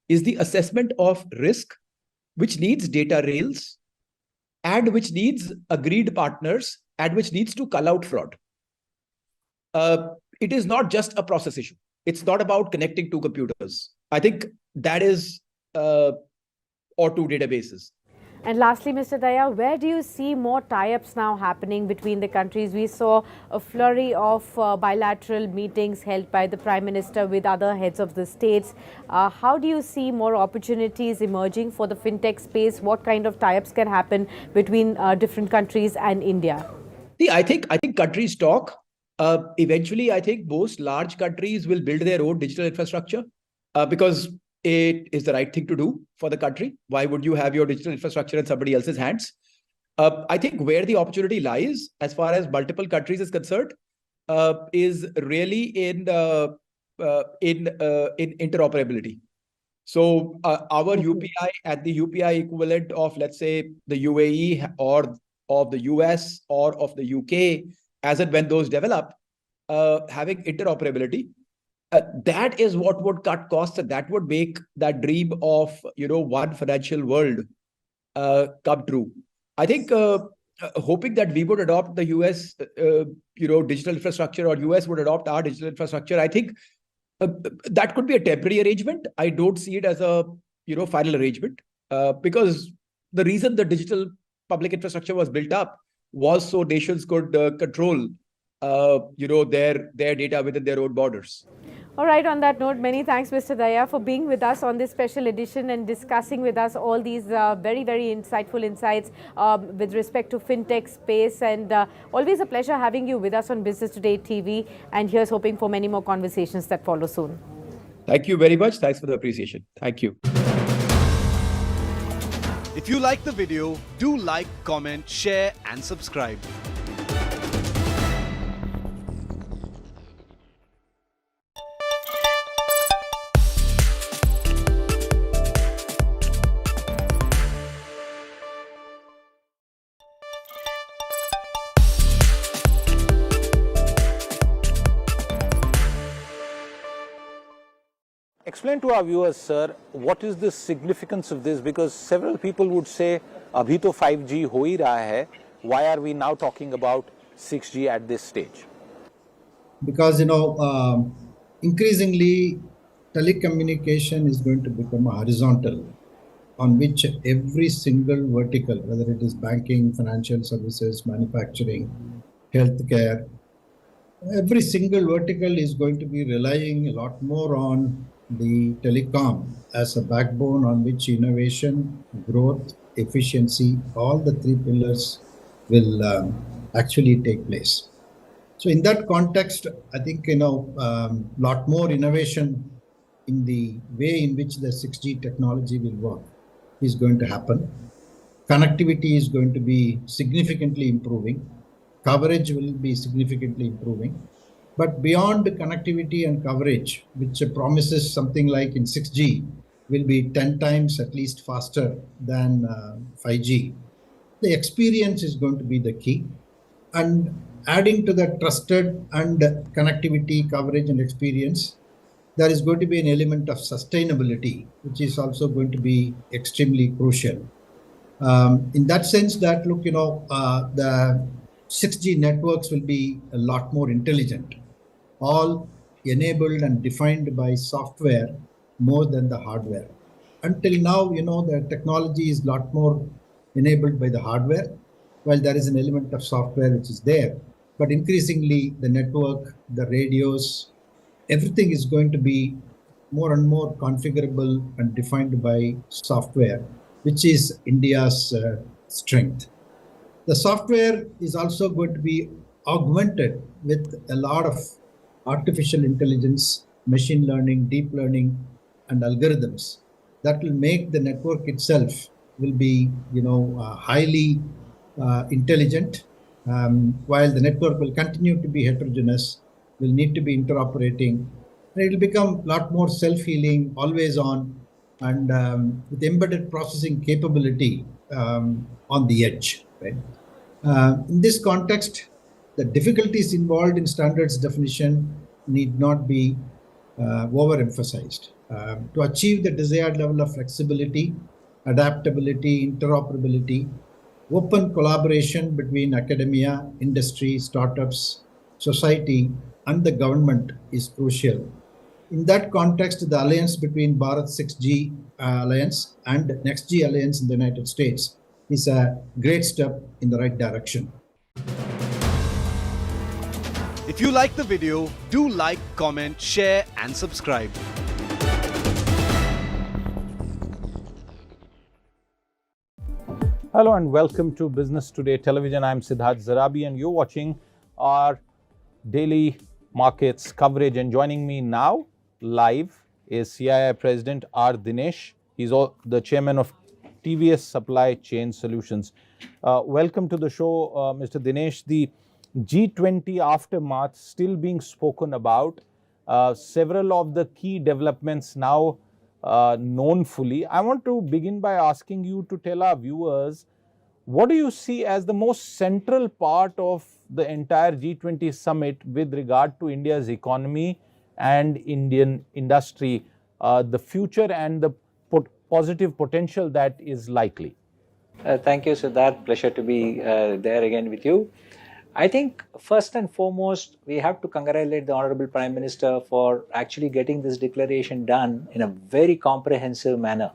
is the assessment of risk, which needs data rails and which needs agreed partners and which needs to cull out fraud. It is not just a process issue. It's not about connecting two computers. I think that is, or two databases. And lastly, Mr. Daya, where do you see more tie-ups now happening between the countries? We saw a flurry of bilateral meetings held by the Prime Minister with other heads of the states. How do you see more opportunities emerging for the fintech space? What kind of tie-ups can happen between different countries and India? See, I think countries talk. Eventually, I think most large countries will build their own digital infrastructure because it is the right thing to do for the country. Why would you have your digital infrastructure in somebody else's hands? I think where the opportunity lies, as far as multiple countries is concerned, is really in interoperability. So our UPI at the UPI equivalent of, let's say, the UAE or of the US or of the UK, as and when those develop, having interoperability, that is what would cut costs, and that would make that dream of one financial world come true. I think hoping that we would adopt the US digital infrastructure, or US would adopt our digital infrastructure, I think that could be a temporary arrangement. I don't see it as a final arrangement because the reason the digital public infrastructure was built up was so nations could control their data within their own borders. All right, on that note, many thanks, Mr. Daya, for being with us on this special edition and discussing with us all these very, very insightful insights with respect to fintech space. And always a pleasure having you with us on Business Today TV. And here's hoping for many more conversations that follow soon. Thank you very much. Thanks for the appreciation. Thank you. If you like the video, do like, comment, share and subscribe. Explain to our viewers, sir, what is the significance of this? Because several people would say, abhi to 5G ho hi raha hai. Why are we now talking about 6G at this stage? Because, increasingly telecommunication is going to become a horizontal on which every single vertical, whether it is banking, financial services, manufacturing, healthcare, every single vertical is going to be relying a lot more on the telecom as a backbone on which innovation, growth, efficiency, all the three pillars will actually take place. So in that context, I think, lot more innovation in the way in which the 6G technology will work is going to happen. Connectivity is going to be significantly improving. Coverage will be significantly improving. But beyond the connectivity and coverage, which promises something like in 6G, will be 10 times at least faster than 5G. The experience is going to be the key. And adding to the trusted and connectivity, coverage and experience, there is going to be an element of sustainability, which is also going to be extremely crucial. In that sense that, look, the 6G networks will be a lot more intelligent, all enabled and defined by software more than the hardware. until now, the technology is a lot more enabled by the hardware, while there is an element of software which is there. But increasingly, the network, the radios, everything is going to be more and more configurable and defined by software, which is India's strength. The software is also going to be augmented with a lot of artificial intelligence, machine learning, deep learning, and algorithms that will make the network itself will be, highly intelligent, while the network will continue to be heterogeneous, will need to be interoperating, and it will become a lot more self-healing, always on, and with embedded processing capability on the edge. Right? In this context, the difficulties involved in standards definition need not be overemphasized. To achieve the desired level of flexibility, adaptability, interoperability, open collaboration between academia, industry, startups, society, and the government is crucial. In that context, the alliance between Bharat 6G Alliance and NextG Alliance in the United States is a great step in the right direction. If you like the video, do like, comment, share and subscribe. Hello and welcome to Business Today Television. I'm Siddharth Zarabi and you're watching our daily markets coverage. And joining me now live is CII President R. Dinesh. He's the chairman of TVS Supply Chain Solutions. Welcome to the show, Mr. Dinesh. The G20 aftermath still being spoken about. Several of the key developments now known fully. I want to begin by asking you to tell our viewers, what do you see as the most central part of the entire G20 summit with regard to India's economy and Indian industry, the future and the positive potential that is likely? Thank you, Siddharth. Pleasure to be there again with you. I think first and foremost, we have to congratulate the Honorable Prime Minister for actually getting this declaration done in a very comprehensive manner.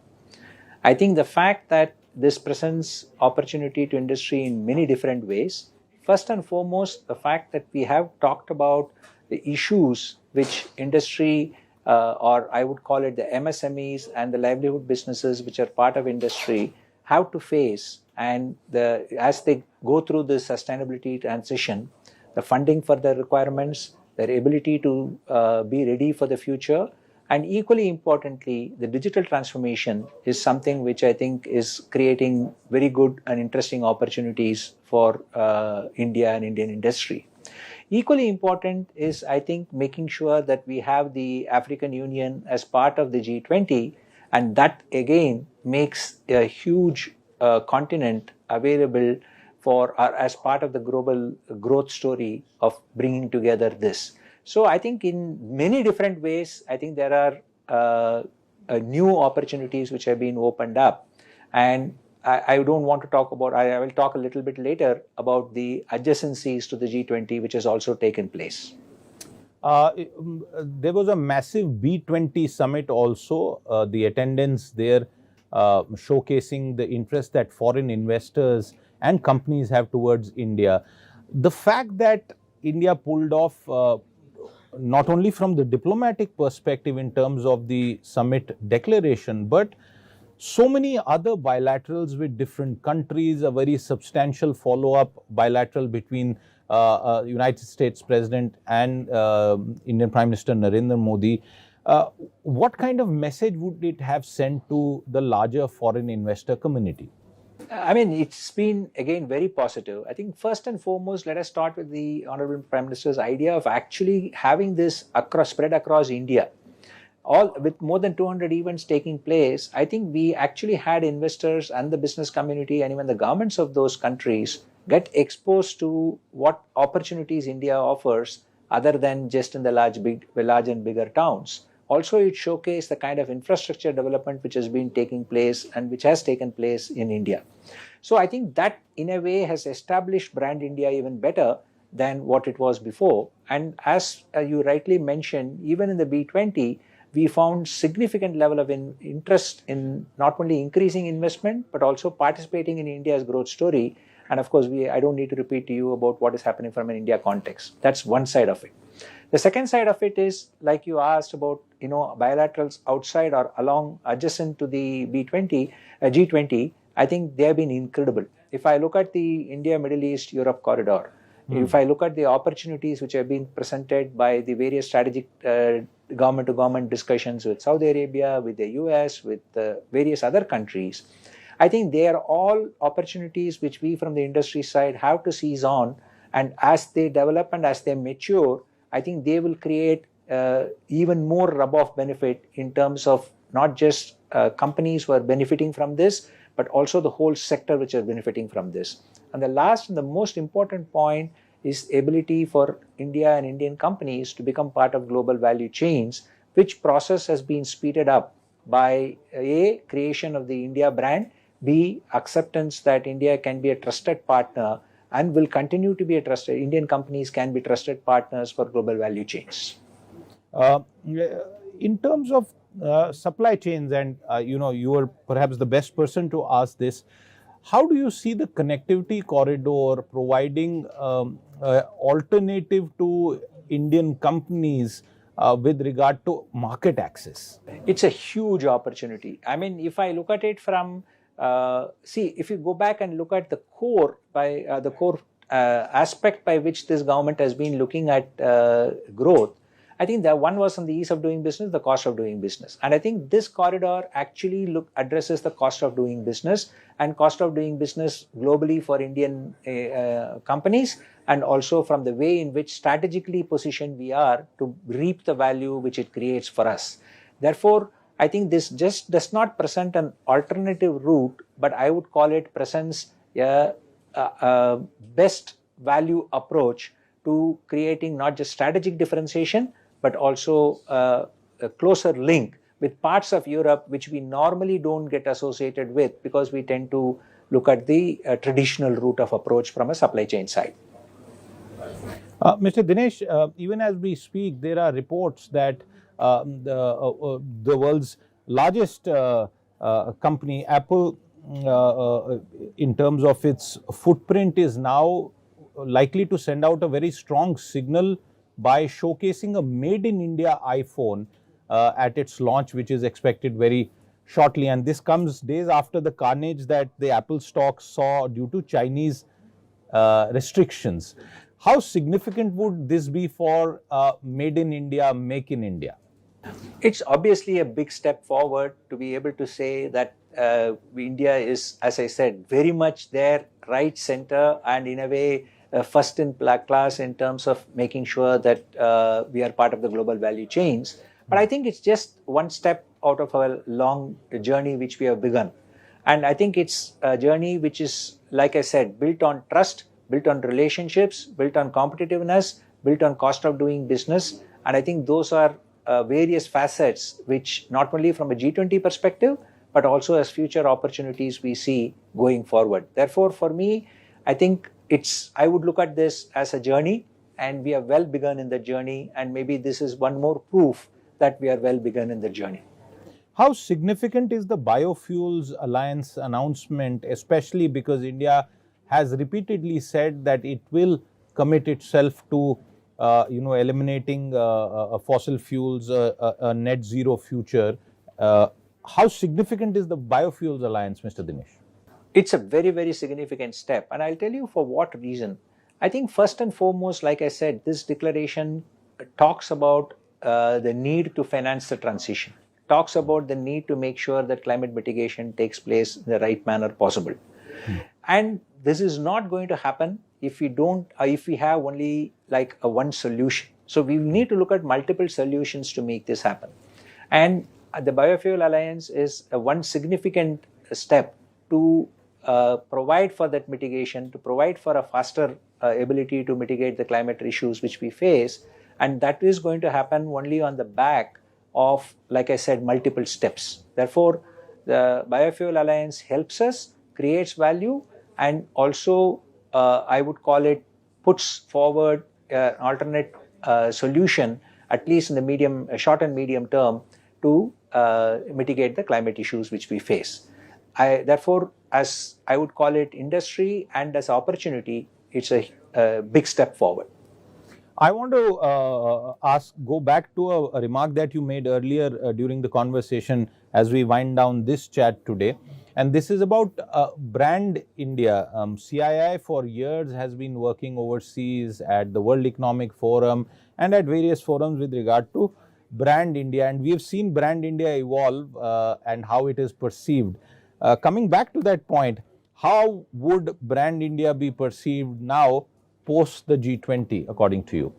I think the fact that this presents opportunity to industry in many different ways. First and foremost, the fact that we have talked about the issues which industry, or I would call it the MSMEs and the livelihood businesses which are part of industry, have to face, and as they go through this sustainability transition, the funding for their requirements, their ability to be ready for the future, and equally importantly, the digital transformation is something which I think is creating very good and interesting opportunities for India and Indian industry. Equally important is, I think, making sure that we have the African Union as part of the G20, and that again makes a huge continent available for as part of the global growth story of bringing together this. So I think in many different ways, I think there are new opportunities which have been opened up, and I don't want to talk about, I will talk a little bit later about the adjacencies to the G20 which has also taken place. There was a massive B20 summit also, the attendance there showcasing the interest that foreign investors and companies have towards India. The fact that India pulled off not only from the diplomatic perspective in terms of the summit declaration, but so many other bilaterals with different countries, a very substantial follow-up bilateral between United States President and Indian Prime Minister Narendra Modi. What kind of message would it have sent to the larger foreign investor community? I mean, it's been, again, very positive. I think first and foremost, let us start with the Honorable Prime Minister's idea of actually having this spread across India. All with more than 200 events taking place, I think we actually had investors and the business community and even the governments of those countries get exposed to what opportunities India offers other than just in the large and bigger towns. Also, it showcased the kind of infrastructure development which has been taking place and which has taken place in India. So I think that in a way has established brand India even better than what it was before. And as you rightly mentioned, even in the B20, we found significant level of interest in not only increasing investment, but also participating in India's growth story. And of course, I don't need to repeat to you about what is happening from an India context. That's one side of it. The second side of it is, like you asked about, bilaterals outside or along adjacent to the G20, I think they have been incredible. If I look at the India, Middle East, Europe corridor, if I look at the opportunities which have been presented by the various strategic government-to-government discussions with Saudi Arabia, with the US, with various other countries, I think they are all opportunities which we from the industry side have to seize on, and as they develop and as they mature, I think they will create even more rub-off benefit in terms of not just companies who are benefiting from this, but also the whole sector which are benefiting from this. And the last and the most important point is ability for India and Indian companies to become part of global value chains, which process has been speeded up by A, creation of the India brand, B, acceptance that India can be a trusted partner and will continue to be a trusted, Indian companies can be trusted partners for global value chains. In terms of supply chains, and you are perhaps the best person to ask this, how do you see the connectivity corridor providing alternative to Indian companies with regard to market access? It's a huge opportunity. I mean, if I look at it from, if you go back and look at the core aspect by which this government has been looking at growth, I think that one was on the ease of doing business, the cost of doing business. And I think this corridor actually addresses the cost of doing business and cost of doing business globally for Indian companies, and also from the way in which strategically positioned we are to reap the value which it creates for us. Therefore, I think this just does not present an alternative route, but I would call it presents a best value approach to creating not just strategic differentiation, but also a closer link with parts of Europe which we normally don't get associated with, because we tend to look at the traditional route of approach from a supply chain side. Mr. Dinesh, even as we speak, there are reports that the world's largest company, Apple, in terms of its footprint, is now likely to send out a very strong signal by showcasing a made in India iPhone at its launch, which is expected very shortly. And this comes days after the carnage that the Apple stock saw due to Chinese restrictions. How significant would this be for made in India, make in India? It's obviously a big step forward to be able to say that India is, as I said, very much there, right center, and in a way first in class in terms of making sure that we are part of the global value chains. But I think it's just one step out of a long journey which we have begun. And I think it's a journey which is, like I said, built on trust, built on relationships, built on competitiveness, built on cost of doing business. And I think those are various facets which not only from a G20 perspective, but also as future opportunities we see going forward. Therefore, for me, I think I would look at this as a journey, and we have well begun in the journey, and maybe this is one more proof that we are well begun in the journey. How significant is the Biofuels Alliance announcement, especially because India has repeatedly said that it will commit itself to eliminating fossil fuels, a net zero future? How significant is the Biofuels Alliance, Mr. Dinesh? It's a very, very significant step. And I'll tell you for what reason. I think first and foremost, like I said, this declaration talks about the need to finance the transition, talks about the need to make sure that climate mitigation takes place in the right manner possible. And this is not going to happen if we have only like one solution. So we need to look at multiple solutions to make this happen. And the Biofuel Alliance is one significant step to provide for that mitigation, to provide for a faster ability to mitigate the climate issues which we face. And that is going to happen only on the back of, like I said, multiple steps. Therefore, the Biofuel Alliance helps us, creates value, and also, I would call it, puts forward an alternate solution, at least in the short and medium term, to mitigate the climate issues which we face. Therefore, as I would call it industry and as opportunity, it's a big step forward. I want to go back to a remark that you made earlier during the conversation as we wind down this chat today. And this is about brand India. CII for years has been working overseas at the World Economic Forum and at various forums with regard to brand India. And we have seen brand India evolve and how it is perceived. Coming back to that point, how would brand India be perceived now post the G20, according to you?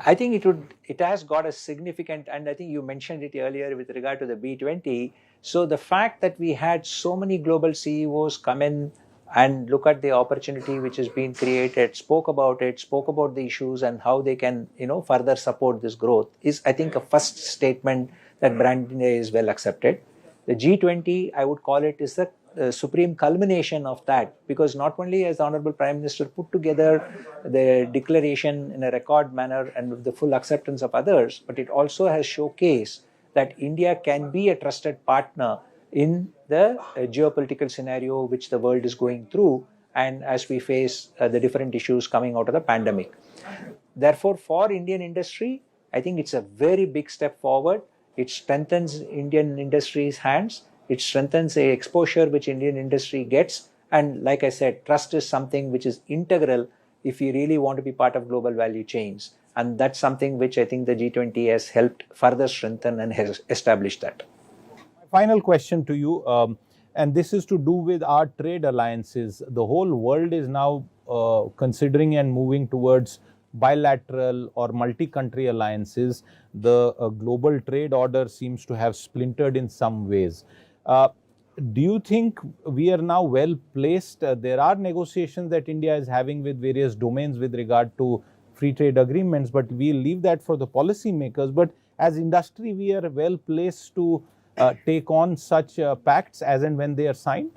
I think it has got a significant, and I think you mentioned it earlier with regard to the B20. So the fact that we had so many global CEOs come in and look at the opportunity which has been created, spoke about the issues and how they can, further support this growth is, I think, a first statement that brand India is well accepted. The G20, I would call it, is the supreme culmination of that, because not only has the Honorable Prime Minister put together the declaration in a record manner and with the full acceptance of others, but it also has showcased that India can be a trusted partner in the geopolitical scenario which the world is going through, and as we face the different issues coming out of the pandemic. Therefore, for Indian industry, I think it's a very big step forward. It strengthens Indian industry's hands. It strengthens the exposure which Indian industry gets. And like I said, trust is something which is integral if you really want to be part of global value chains. And that's something which I think the G20 has helped further strengthen and has established that. My final question to you, and this is to do with our trade alliances. The whole world is now considering and moving towards bilateral or multi-country alliances. The global trade order seems to have splintered in some ways. Do you think we are now well placed? There are negotiations that India is having with various domains with regard to free trade agreements, but we'll leave that for the policymakers. But as industry, we are well placed to take on such pacts as and when they are signed?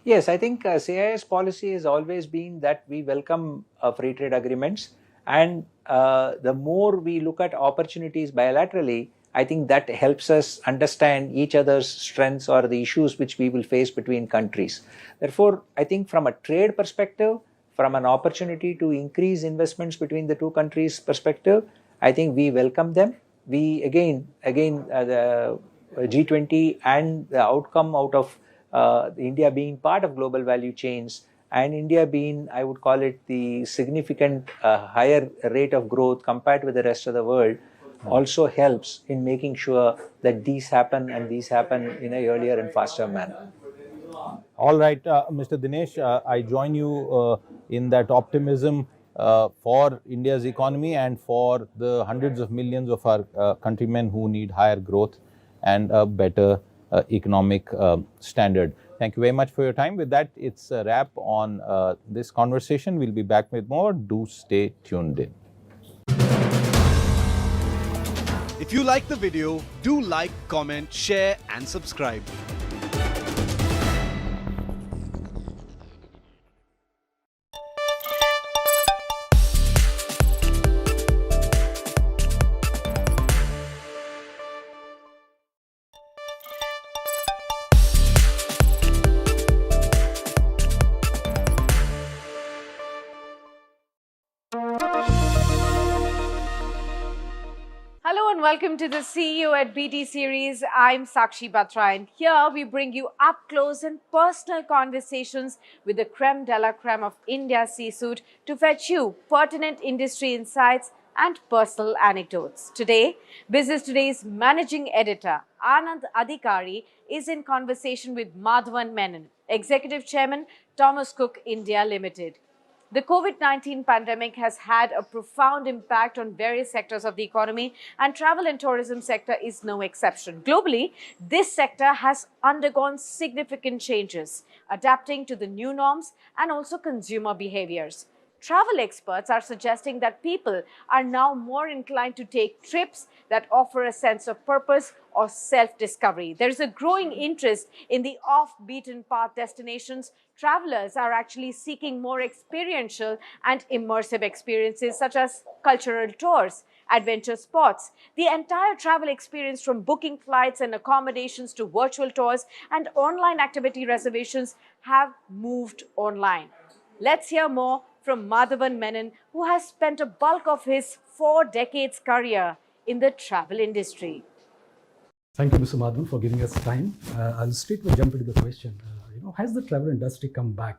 Yes, I think CIS policy has always been that we welcome free trade agreements. And the more we look at opportunities bilaterally, I think that helps us understand each other's strengths or the issues which we will face between countries. Therefore, I think from a trade perspective, from an opportunity to increase investments between the two countries perspective, I think we welcome them. We again the G20 and the outcome out of India being part of global value chains and India being, I would call it, the significant higher rate of growth compared with the rest of the world, also helps in making sure that these happen and these happen in a earlier and faster manner. All right, Mr. Dinesh, I join you in that optimism for India's economy and for the hundreds of millions of our countrymen who need higher growth and a better economic standard. Thank you very much for your time. With that, it's a wrap on this conversation. We'll be back with more. Do stay tuned in. If you like the video, do like, comment, share and subscribe. Hello and welcome to the CEO at BT series. I'm Sakshi Batra, and here we bring you up close and personal conversations with the creme de la creme of India's C-suite to fetch you pertinent industry insights and personal anecdotes. Today, Business Today's managing editor Anand Adhikari is in conversation with Madhavan Menon, Executive Chairman, Thomas Cook India Limited. The COVID-19 pandemic has had a profound impact on various sectors of the economy, and travel and tourism sector is no exception. Globally, this sector has undergone significant changes, adapting to the new norms and also consumer behaviors. Travel experts are suggesting that people are now more inclined to take trips that offer a sense of purpose or self-discovery. There is a growing interest in the off-beaten path destinations. Travelers are actually seeking more experiential and immersive experiences such as cultural tours, adventure spots. The entire travel experience, from booking flights and accommodations to virtual tours and online activity reservations, have moved online. Let's hear more from Madhavan Menon, who has spent a bulk of his 4 decades career in the travel industry. Thank you, Mr. Madhavan, for giving us time. I'll straightway jump into the question. Has the travel industry come back,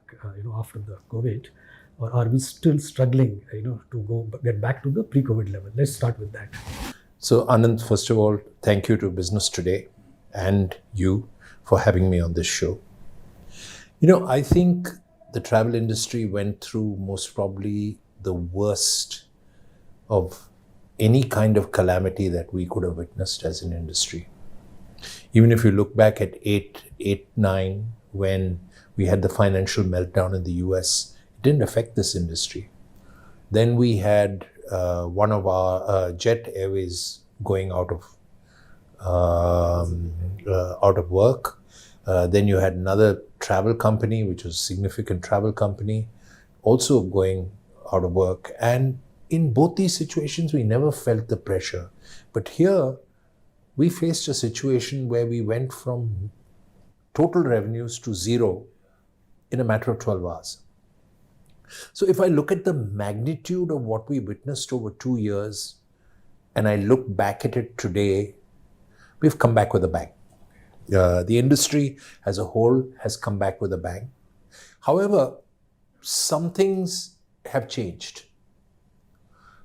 after the COVID, or are we still struggling, to get back to the pre-COVID level? Let's start with that. So, Anand, first of all, thank you to Business Today and you for having me on this show. I think the travel industry went through most probably the worst of any kind of calamity that we could have witnessed as an industry. Even if you look back at 9, when we had the financial meltdown in the US, it didn't affect this industry. Then we had one of our Jet Airways going out of work. Then you had another travel company, which was a significant travel company, also going out of work. And in both these situations, we never felt the pressure. But here, we faced a situation where we went from total revenues to zero in a matter of 12 hours. So if I look at the magnitude of what we witnessed over 2 years, and I look back at it today, we've come back with a bang. The industry as a whole has come back with a bang. However, some things have changed.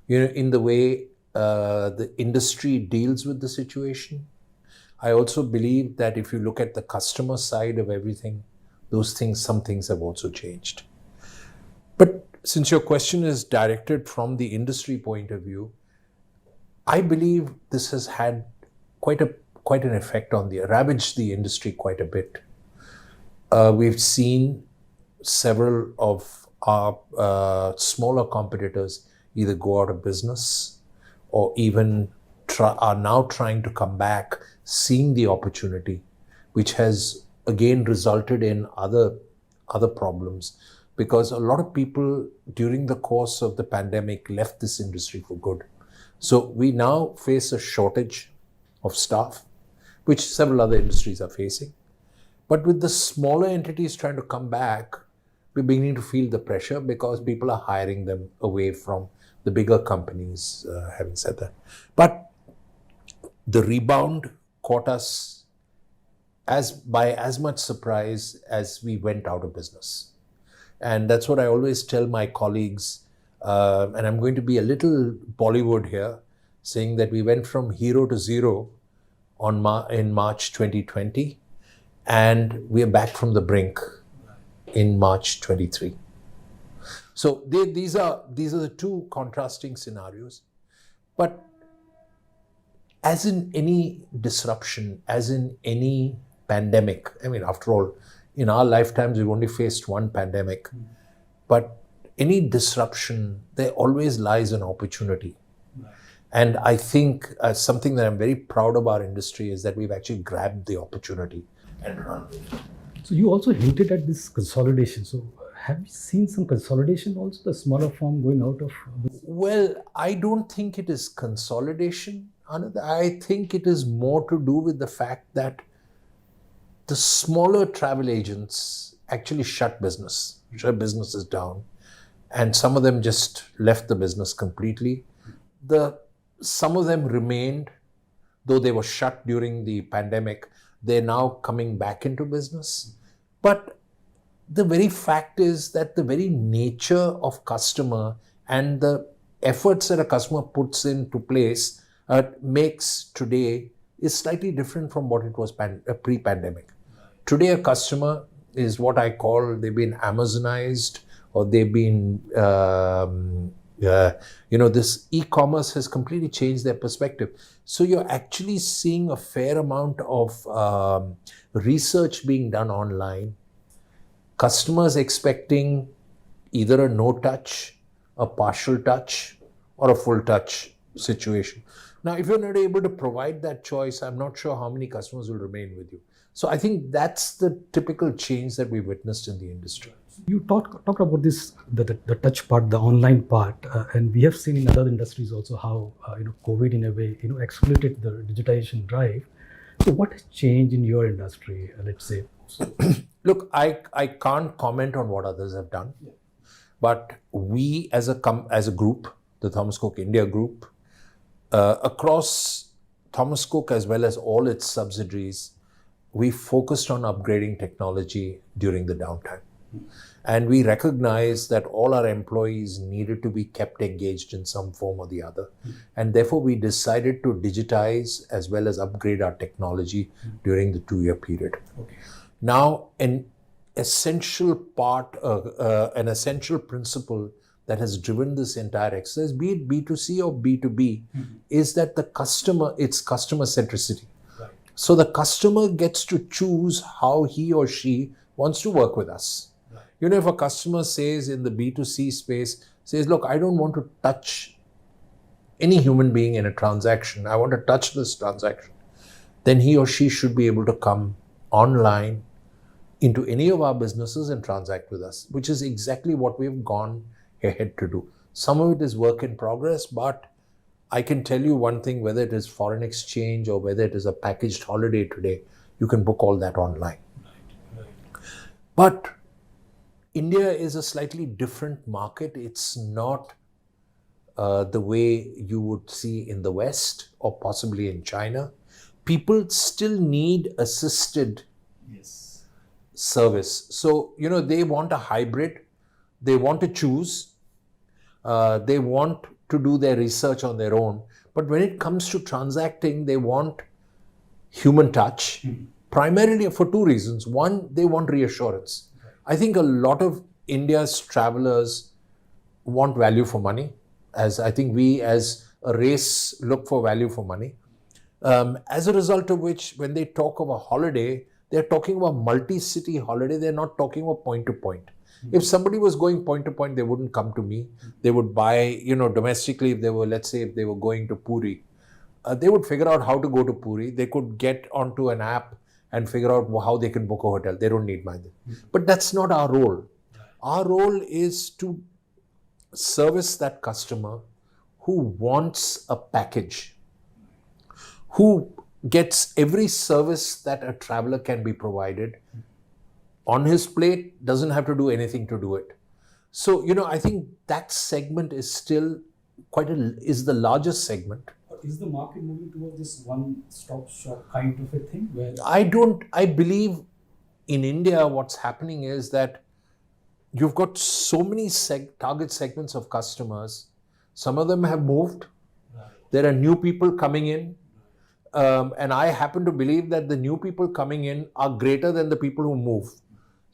In the way the industry deals with the situation. I also believe that if you look at the customer side of everything, some things have also changed. But since your question is directed from the industry point of view, I believe this has had quite an effect ravaged the industry quite a bit. We've seen several of our smaller competitors either go out of business or even are now trying to come back, seeing the opportunity, which has again resulted in other problems, because a lot of people during the course of the pandemic left this industry for good. So we now face a shortage of staff, which several other industries are facing. But with the smaller entities trying to come back, we're beginning to feel the pressure because people are hiring them away from the bigger companies, having said that. But the rebound caught us by as much surprise as we went out of business. And that's what I always tell my colleagues, and I'm going to be a little Bollywood here, saying that we went from hero to zero in March 2020, and we are back from the brink in March 23. So these are the two contrasting scenarios. But as in any disruption, as in any pandemic, after all, in our lifetimes, we've only faced one pandemic. But any disruption, there always lies an opportunity. And I think something that I'm very proud of our industry is that we've actually grabbed the opportunity and run with it. So you also hinted at this consolidation. So have you seen some consolidation also, the smaller firm going out of? Well, I don't think it is consolidation, Anand. I think it is more to do with the fact that the smaller travel agents actually shut businesses down, and some of them just left the business completely. Some of them remained, though they were shut during the pandemic. They're now coming back into business. But the very fact is that the very nature of customer and the efforts that a customer puts into place makes today is slightly different from what it was pre-pandemic. Today, a customer is what I call, they've been Amazonized, or they've been, this e-commerce has completely changed their perspective. So you're actually seeing a fair amount of research being done online. Customers expecting either a no-touch, a partial touch, or a full touch situation. Now, if you're not able to provide that choice, I'm not sure how many customers will remain with you. So I think that's the typical change that we witnessed in the industry. You talked about this, the touch part, the online part, and we have seen in other industries also how COVID in a way accelerated the digitization drive. So what has changed in your industry, let's say? Look, I can't comment on what others have done, but we as a group, the Thomas Cook India Group, across Thomas Cook as well as all its subsidiaries, we focused on upgrading technology during the downtime. And we recognized that all our employees needed to be kept engaged in some form or the other. And therefore, we decided to digitize as well as upgrade our technology during the 2-year period. Okay. Now, an essential part, an essential principle that has driven this entire exercise, be it B2C or B2B, is that it's customer centricity. Right. So the customer gets to choose how he or she wants to work with us. Right. If a customer says in the B2C space, says, look, I don't want to touch any human being in a transaction, I want to touch this transaction, then he or she should be able to come online into any of our businesses and transact with us, which is exactly what we've gone ahead to do. Some of it is work in progress, but I can tell you one thing, whether it is foreign exchange or whether it is a packaged holiday today, you can book all that online. Right. But India is a slightly different market. It's not the way you would see in the West or possibly in China. People still need assisted service. So, they want a hybrid. They want to choose. They want to do their research on their own. But when it comes to transacting, they want human touch, primarily for 2 reasons. One, they want reassurance. I think a lot of India's travelers want value for money, as I think we as a race look for value for money. As a result of which, when they talk of a holiday, they're talking about multi-city holiday. They're not talking about point to point. If somebody was going point to point, they wouldn't come to me. They would buy, domestically, if they were, let's say, if they were going to Puri, they would figure out how to go to Puri. They could get onto an app and figure out how they can book a hotel. They don't need mine. But that's not our role. Our role is to service that customer who wants a package, who gets every service that a traveler can be provided on his plate, doesn't have to do anything to do it. So, I think that segment is still is the largest segment. Is the market moving towards this one-stop shop kind of a thing? Where I believe in India, what's happening is that you've got so many target segments of customers. Some of them have moved. Right. There are new people coming in. And I happen to believe that the new people coming in are greater than the people who move.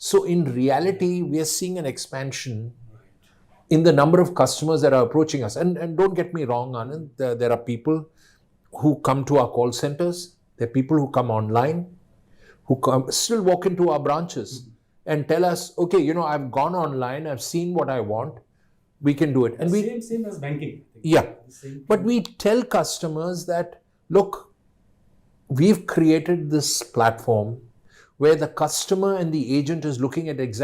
So in reality, we are seeing an expansion in the number of customers that are approaching us. And don't get me wrong, Anand, there are people who come to our call centers. There are people who come online, who still walk into our branches and tell us, okay, I've gone online, I've seen what I want, we can do it. And same as banking. Yeah, but we tell customers that, look, we've created this platform where the customer and the agent is looking at exactly